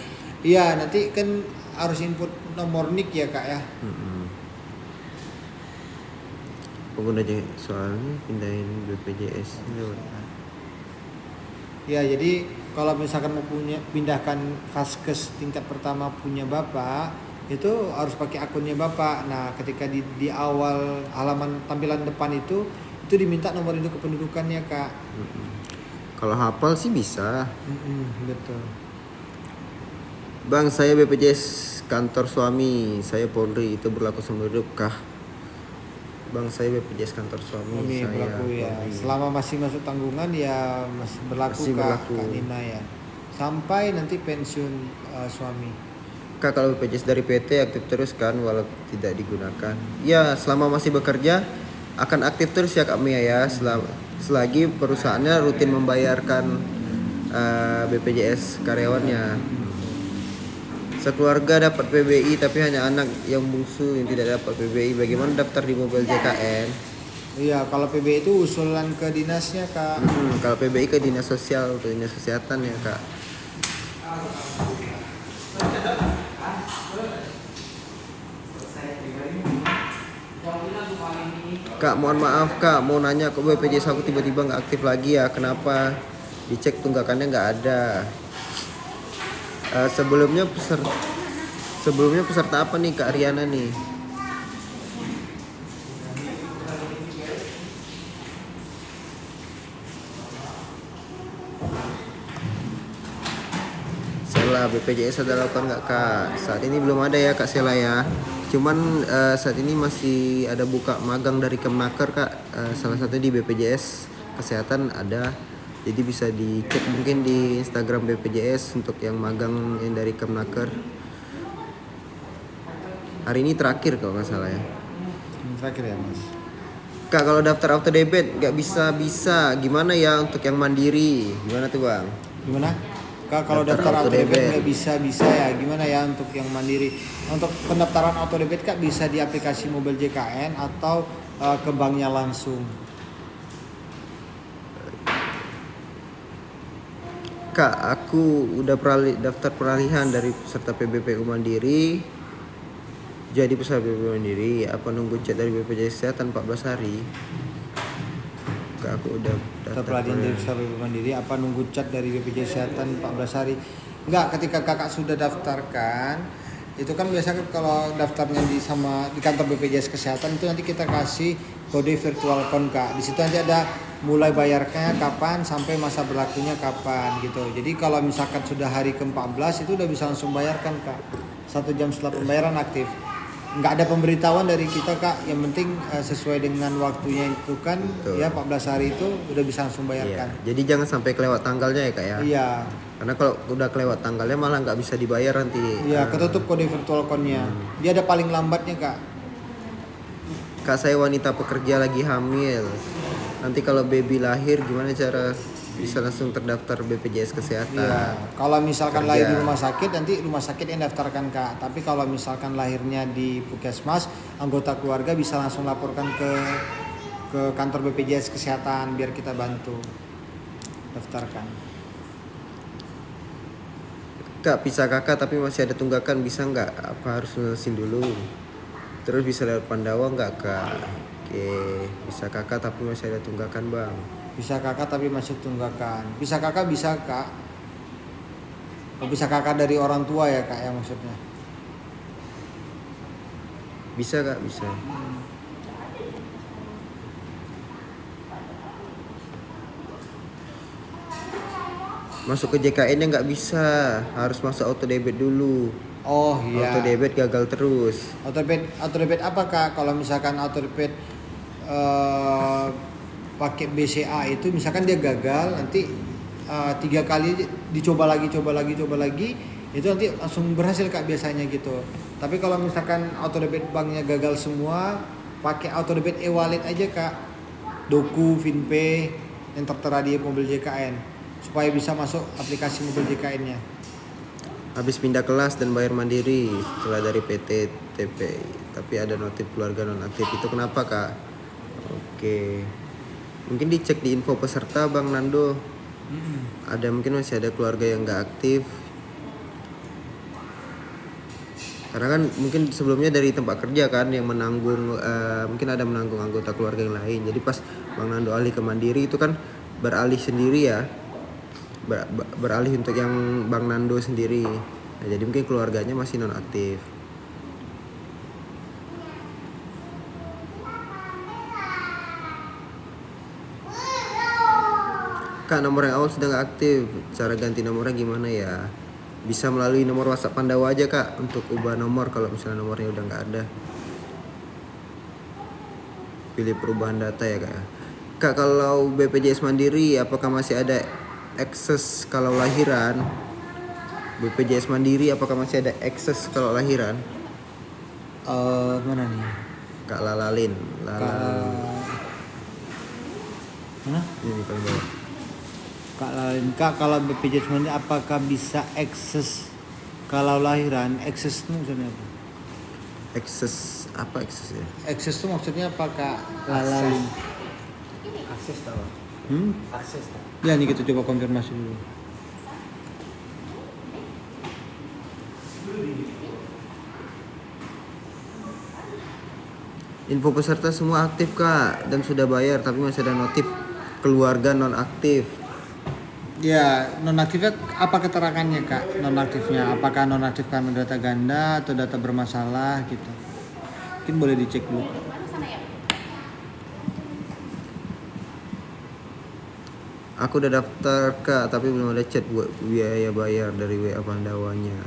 Iya nanti kan harus input nomor NIK ya Kak ya.
Pengguna JKN soalnya pindahin BPJS lewat.
Ya jadi kalau misalkan mau pindahkan vaskes tingkat pertama punya bapak itu harus pakai akunnya bapak. Nah ketika di awal halaman tampilan depan itu diminta nomor induk kependudukannya Kak.
Kalau hafal sih bisa.
Betul.
Bang, saya BPJS kantor suami, saya Polri, itu berlaku seumur hidup kah? Bang, saya BPJS kantor suami,
Ini
saya
berlaku ya.
Polri.
Selama masih masuk tanggungan ya masih berlaku
Masih
Kak,
berlaku.
Kak Nina ya. Sampai nanti pensiun suami.
Kak, kalau BPJS dari PT aktif terus kan walau tidak digunakan? Ya, selama masih bekerja akan aktif terus ya Kak Mia ya. Selagi perusahaannya rutin membayarkan BPJS karyawannya. Sekeluarga dapat PBI tapi hanya anak yang bungsu yang tidak dapat PBI. Bagaimana daftar di mobil JKN?
Iya, kalau PBI itu usulan ke dinasnya Kak.
Kalau PBI ke dinas sosial, ke dinas kesehatan ya kak. Kak, mohon maaf kak, mau nanya kok BPJS aku tiba-tiba nggak aktif lagi ya, kenapa? Dicek tunggakannya nggak ada. Sebelumnya peserta apa nih Kak Riana nih? Sela BPJS ada lakukan nggak Kak? Saat ini belum ada ya Kak Sela ya. Cuman saat ini masih ada buka magang dari Kemnaker Kak. Salah satu di BPJS Kesehatan ada. Jadi bisa dicek mungkin di Instagram BPJS untuk yang magang yang dari Kemnaker. Hari ini terakhir kalau nggak salah ya.
Ini terakhir ya Mas.
Kak, kalau daftar auto debit nggak bisa, gimana ya untuk yang mandiri? Gimana tuh Bang?
Gimana? Kak, kalau
Daftar
daftar
auto
auto debit
debit.
nggak bisa ya. Gimana ya untuk yang mandiri? Untuk pendaftaran auto debit Kak bisa di aplikasi mobil JKN atau ke banknya langsung.
Kak, aku udah daftar peralihan dari peserta PBPU Mandiri jadi peserta PBPU Mandiri. Apa nunggu chat dari BPJS Kesehatan 14 hari? Kak, aku udah
Daftar peralihan dari peserta PBPU Mandiri apa nunggu cat dari BPJS Kesehatan 14 hari? Enggak, ketika kakak sudah daftarkan itu kan biasanya kalau daftarnya di kantor BPJS Kesehatan itu nanti kita kasih kode virtual account Kak. Di situ nanti ada mulai bayarnya kapan sampai masa berlakunya kapan gitu. Jadi kalau misalkan sudah hari ke-14 itu udah bisa langsung bayarkan Kak. 1 jam setelah pembayaran aktif. Nggak ada pemberitahuan dari kita Kak. Yang penting sesuai dengan waktunya itu kan.
Betul.
Ya 14 hari itu udah bisa langsung
Iya.
bayarkan.
Jadi jangan sampai kelewat tanggalnya ya Kak ya.
Iya.
Karena kalau udah kelewat tanggalnya malah nggak bisa dibayar nanti.
Iya, ketutup kode virtual account-nya. Dia ada paling lambatnya Kak.
Kak, saya wanita pekerja lagi hamil. Nanti kalau baby lahir gimana cara bisa langsung terdaftar BPJS Kesehatan?
Iya, kalau misalkan
Kerja.
lahir di rumah sakit nanti rumah sakit yang daftarkan Kak. Tapi kalau misalkan lahirnya di Puskesmas, anggota keluarga bisa langsung laporkan ke kantor BPJS Kesehatan biar kita bantu daftarkan.
Kak, bisa kakak tapi masih ada tunggakan, bisa nggak? Apa harus lunasin dulu? Terus bisa lewat Pandawa nggak Kak? Oke, bisa kakak tapi masih ada tunggakan Bang.
Bisa kakak tapi masih tunggakan. Bisa kakak bisa Kak. Oh, bisa kakak dari orang tua ya Kak ya maksudnya.
Bisa Kak, bisa. Masuk ke JKN nya nggak bisa, harus masuk auto debit dulu.
Oh iya.
Auto debit gagal terus.
Auto debit apa Kak? Kalau misalkan auto debit pakai BCA itu misalkan dia gagal nanti 3 kali dicoba lagi itu nanti langsung berhasil Kak biasanya gitu. Tapi kalau misalkan auto debit banknya gagal semua, pakai auto debit e-wallet aja Kak. Doku, Vinpay yang tertera di mobil JKN supaya bisa masuk aplikasi mobil JKN-nya.
Habis pindah kelas dan bayar mandiri setelah dari PT TP, tapi ada notif keluarga nonaktif, itu kenapa Kak? Oke, mungkin dicek di info peserta Bang Nando. Ada mungkin masih ada keluarga yang nggak aktif. Karena kan mungkin sebelumnya dari tempat kerja kan yang menanggung, mungkin ada menanggung anggota keluarga yang lain. Jadi pas Bang Nando alih ke mandiri itu kan beralih sendiri ya. Beralih untuk yang Bang Nando sendiri. Nah, jadi mungkin keluarganya masih non aktif. Kak, nomor yang awal sudah nggak aktif. Cara ganti nomornya gimana ya? Bisa melalui nomor WhatsApp Pandawa aja Kak untuk ubah nomor kalau misalnya nomornya udah nggak ada. Pilih perubahan data ya Kak. Kak, kalau BPJS Mandiri apakah masih ada akses kalau lahiran? BPJS Mandiri apakah masih ada akses kalau lahiran?
Mana nih?
Kak Lalalin.
Mana?
Ini paling bawah.
Kak Lalin, Kak kalau BPJS Mandiri apakah bisa akses kalau lahiran? Akses itu maksudnya apa?
Akses apa akses ya?
Akses itu maksudnya apa Kak? Lalu.
Akses tahu. Akses tahu.
Ya nih kita coba konfirmasi dulu.
Info peserta semua aktif kak dan sudah bayar tapi masih ada notif keluarga non aktif.
Ya, nonaktifnya apa keterangannya Kak? Nonaktifnya apakah nonaktif karena data ganda atau data bermasalah gitu? Mungkin boleh dicek dulu.
Mana sana ya?
Aku udah daftar kak tapi belum ada chat buat biaya bayar dari WA Pandawanya.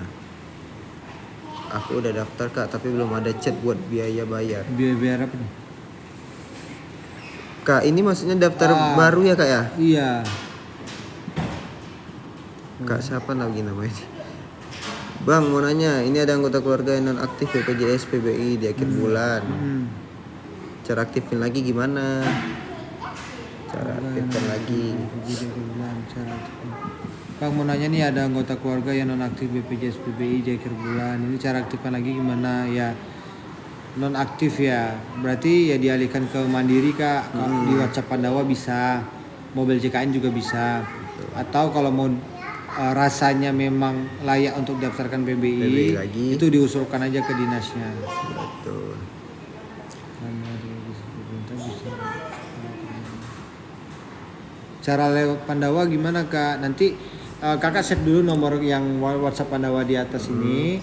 Aku udah daftar kak tapi belum ada chat buat biaya bayar.
Biar apa nih?
Kak ini maksudnya daftar baru ya kak ya?
Iya.
Kak siapa lagi namanya? Bang mau nanya, ini ada anggota keluarga yang non aktif BPJS PBI di akhir bulan. Cara aktifin lagi gimana? Cara aktifkan lagi.
Bang mau nanya nih, ada anggota keluarga yang non aktif BPJS PBI di akhir bulan. Ini cara aktifkan lagi gimana ya? Non aktif ya, berarti ya dialihkan ke Mandiri Kak. Di WhatsApp Pandawa bisa, mobil JKN juga bisa. Atau kalau mau rasanya memang layak untuk daftarkan PBI
lagi.
itu diusulkan aja ke dinasnya.
Betul.
Cara lewat Pandawa gimana Kak? Nanti kakak save dulu nomor yang WhatsApp Pandawa di atas ini.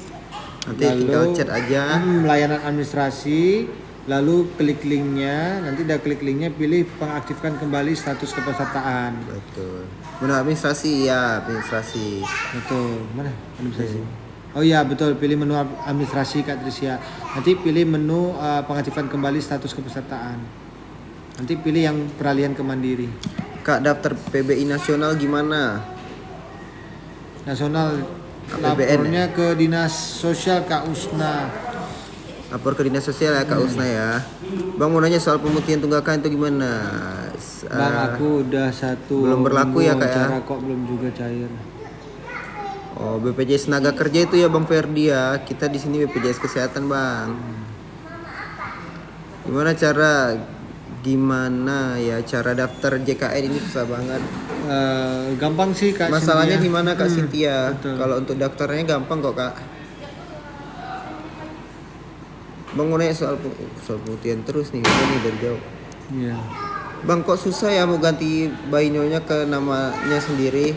Nanti tinggal chat aja.
Layanan administrasi, lalu klik linknya. Nanti udah klik linknya, pilih pengaktifkan kembali status kepesertaan.
Betul. Benar administrasi ya, administrasi.
Betul. Mana administrasi? Oh iya betul, pilih menu administrasi Kak Tricia. Nanti pilih menu pengaktifan kembali status kepesertaan. Nanti pilih yang peralihan ke Mandiri.
Kak daftar PBI nasional gimana?
Nasional
APBN
lapornya ke Dinas Sosial Kak Usna.
Lapor ke dinas sosial ya Kak Usna ya. Bang mau nanya soal pemutihan tunggakan itu gimana?
Bang aku udah satu
belum berlaku ya, Kak, ya?
wawancara kok belum juga cair.
Oh BPJS tenaga kerja itu ya Bang Ferdi ya. Kita di sini BPJS kesehatan Bang. Gimana ya cara daftar JKN ini susah banget.
Gampang sih Kak.
Masalahnya
Cynthia.
gimana Kak Cynthia?
betul.
Kalau untuk daftarnya gampang kok Kak. Bang mau nanya soal pemutihan terus nih, ini dari jauh.
Iya.
Bang kok susah ya mau ganti bayi nyonya ke namanya sendiri?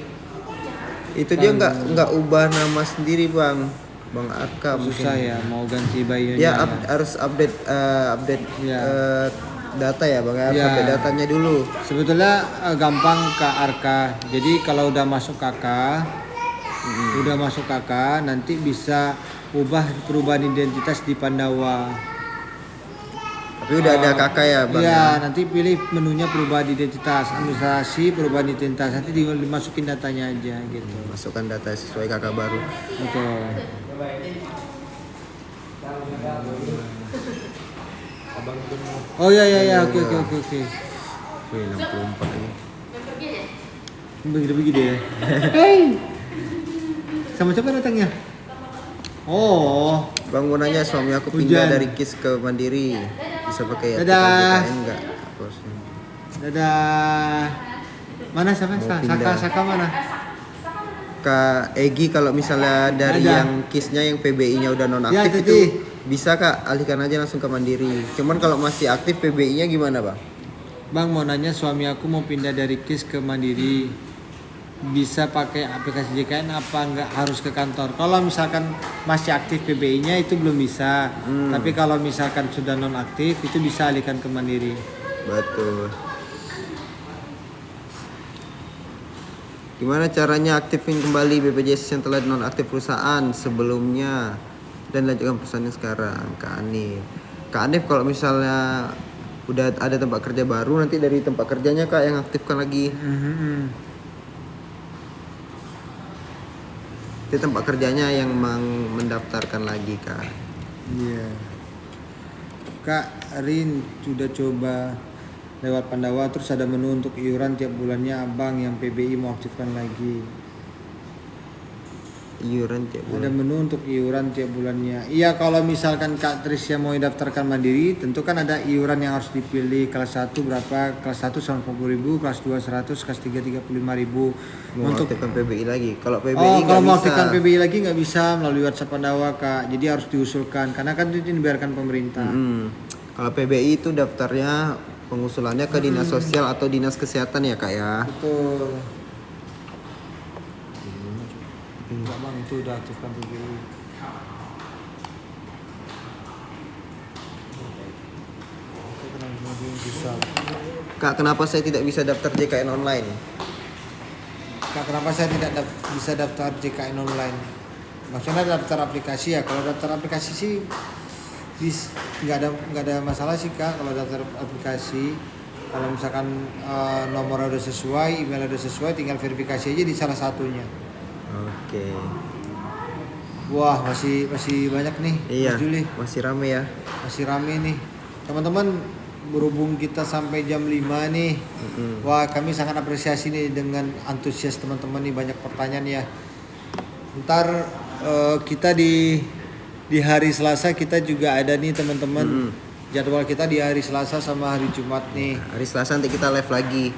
Itu dia nggak ubah nama sendiri Bang. Bang Arka
Susah
mungkin.
ya mau ganti bayinya.
Ya harus update
Ya.
data ya Bang ya. Harus
Ya.
update datanya dulu.
Sebetulnya gampang Kak Arka. Jadi kalau udah masuk KK, nanti bisa ubah perubahan identitas di Pandawa.
Tapi udah ada kakak ya Bang
Iya,
ya.
nanti pilih menunya perubahan identitas, administrasi perubahan identitas. Nanti dimasukin datanya aja gitu.
Masukkan data sesuai kakak baru.
Betul. Oh iya, oke.
Wih 64 ini.
Pergi aja.
Begitu ya. Hey. Sama siapa datangnya? Oh,
Bang mau nanya suami aku pindah
Hujan.
dari KIS ke Mandiri. Bisa pakai
Dadah.
JKN enggak?
dadah. Mana siapa?
Mau pindah.
Saka mana?
Kak Egi kalau misalnya dari
Dadah.
yang KIS-nya yang PBI-nya udah non
Ya,
aktif
Titi.
itu bisa Kak alihkan aja langsung ke Mandiri. Cuman kalau masih aktif PBI-nya gimana Bang?
Bang mau nanya, suami aku mau pindah dari KIS ke Mandiri. Bisa pakai aplikasi JKN apa nggak harus ke kantor? Kalau misalkan masih aktif PBI-nya itu belum bisa. Tapi kalau misalkan sudah non aktif itu bisa alihkan ke Mandiri.
Betul. Gimana caranya aktifin kembali BPJS yang telah nonaktif perusahaan sebelumnya dan lanjutkan perusahaannya sekarang? Kak Anif. Kak Anif kalau misalnya udah ada tempat kerja baru nanti dari tempat kerjanya Kak yang aktifkan lagi. Di tempat kerjanya yang mendaftarkan lagi Kak.
Iya. Kak Rin sudah coba lewat Pandawa, terus ada menu untuk iuran tiap bulannya abang yang PBI mau aktifkan lagi.
iuran tiap
Ada
bulan.
menu untuk iuran tiap bulannya. Iya, kalau misalkan Kak Trisya mau daftarkan mandiri, tentu kan ada iuran yang harus dipilih. Kelas 1 berapa? Kelas 1 90.000, kelas 2 100, kelas 3 35.000.
Mau
Untuk
aktifkan PBI lagi. Kalau PBI
Oh,
nggak
kalau mau
bisa.
aktifkan PBI lagi nggak bisa melalui WhatsApp Pandawa, Kak. Jadi harus diusulkan karena kan itu dibiarkan pemerintah.
Kalau PBI itu daftarnya pengusulannya ke dinas sosial atau dinas kesehatan ya kak ya.
Betul. Enggak bang, itu udah aktifkan PBI. Oke, kenapa bisa?
Kak, kenapa saya tidak bisa daftar JKN online?
Kak, kenapa saya tidak bisa daftar JKN online? Maksudnya daftar aplikasi ya. Kalau daftar aplikasi sih nggak ada masalah sih kak. Kalau daftar aplikasi, kalau misalkan nomor udah sesuai, email udah sesuai, tinggal verifikasi aja di salah satunya.
Oke.
Wah, masih banyak nih,
Iya.
Mas Juli.
Masih rame ya.
Masih rame nih. Teman-teman, berhubung kita sampai jam 5 nih. Wah, kami sangat apresiasi nih dengan antusias teman-teman nih, banyak pertanyaan ya. Ntar kita di hari Selasa kita juga ada nih teman-teman. Jadwal kita di hari Selasa sama hari Jumat nih.
Hari Selasa nanti kita live lagi.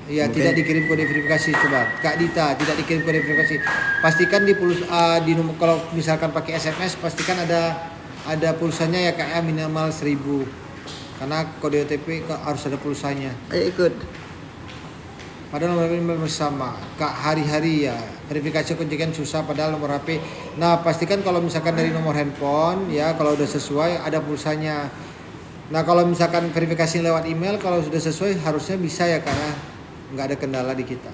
Iya,
Mungkin-
tidak dikirim kode verifikasi coba. Kak Dita, tidak dikirim kode verifikasi. Pastikan di di nomor, kalau misalkan pakai SMS pastikan ada pulsanya ya Kak ya, minimal 1.000. Karena kode OTP harus ada pulsanya.
Ayo ikut.
Padahal nomor email bersama. Kak, hari-hari ya. Verifikasi kunjungan susah padahal nomor HP. Nah, pastikan kalau misalkan dari nomor handphone ya, kalau udah sesuai ada pulsanya. Nah, kalau misalkan verifikasi lewat email kalau sudah sesuai harusnya bisa ya karena nggak ada kendala di kita.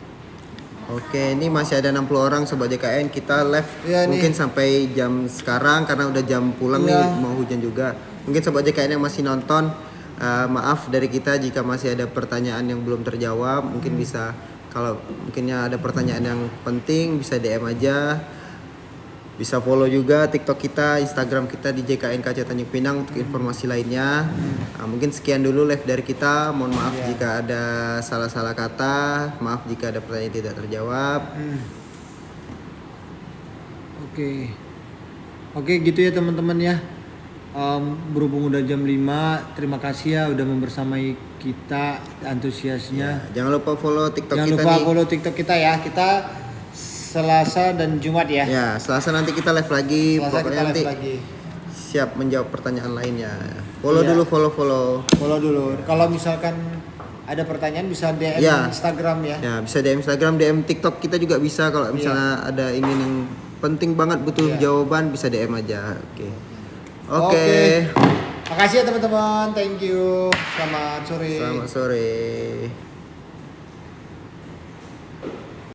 Oke, ini masih ada 60 orang sobat JKN. Kita live
Iya,
mungkin
nih.
sampai jam sekarang karena udah jam pulang nih,
Iya.
mau hujan juga. Mungkin sobat JKN yang masih nonton, maaf dari kita jika masih ada pertanyaan yang belum terjawab. Mungkin bisa, kalau mungkinnya ada pertanyaan yang penting bisa DM aja. Bisa follow juga TikTok kita, Instagram kita di JKN KC Tanjung Pinang untuk informasi lainnya. Mungkin sekian dulu live dari kita. Mohon maaf jika ada salah-salah kata. Maaf jika ada pertanyaan yang tidak terjawab.
Oke, gitu ya teman-teman ya. Berhubung udah jam 5, terima kasih ya udah membersamai kita, antusiasnya.
Jangan lupa follow TikTok
Jangan
kita
lupa
nih.
follow TikTok kita ya. Kita Selasa dan Jumat ya.
Ya, Selasa nanti kita live lagi.
Selasa kita
Pokoknya
live
nanti
lagi.
siap menjawab pertanyaan lainnya. Follow
Iya.
dulu, follow.
Follow dulu. Kalau misalkan ada pertanyaan bisa DM
Ya.
Instagram ya.
Ya, bisa DM Instagram, DM TikTok kita juga bisa. Kalau misalnya ada ingin yang penting banget butuh
Iya.
jawaban bisa DM aja. Oke.
Makasih ya teman-teman. Thank you. Selamat sore.
Selamat sore.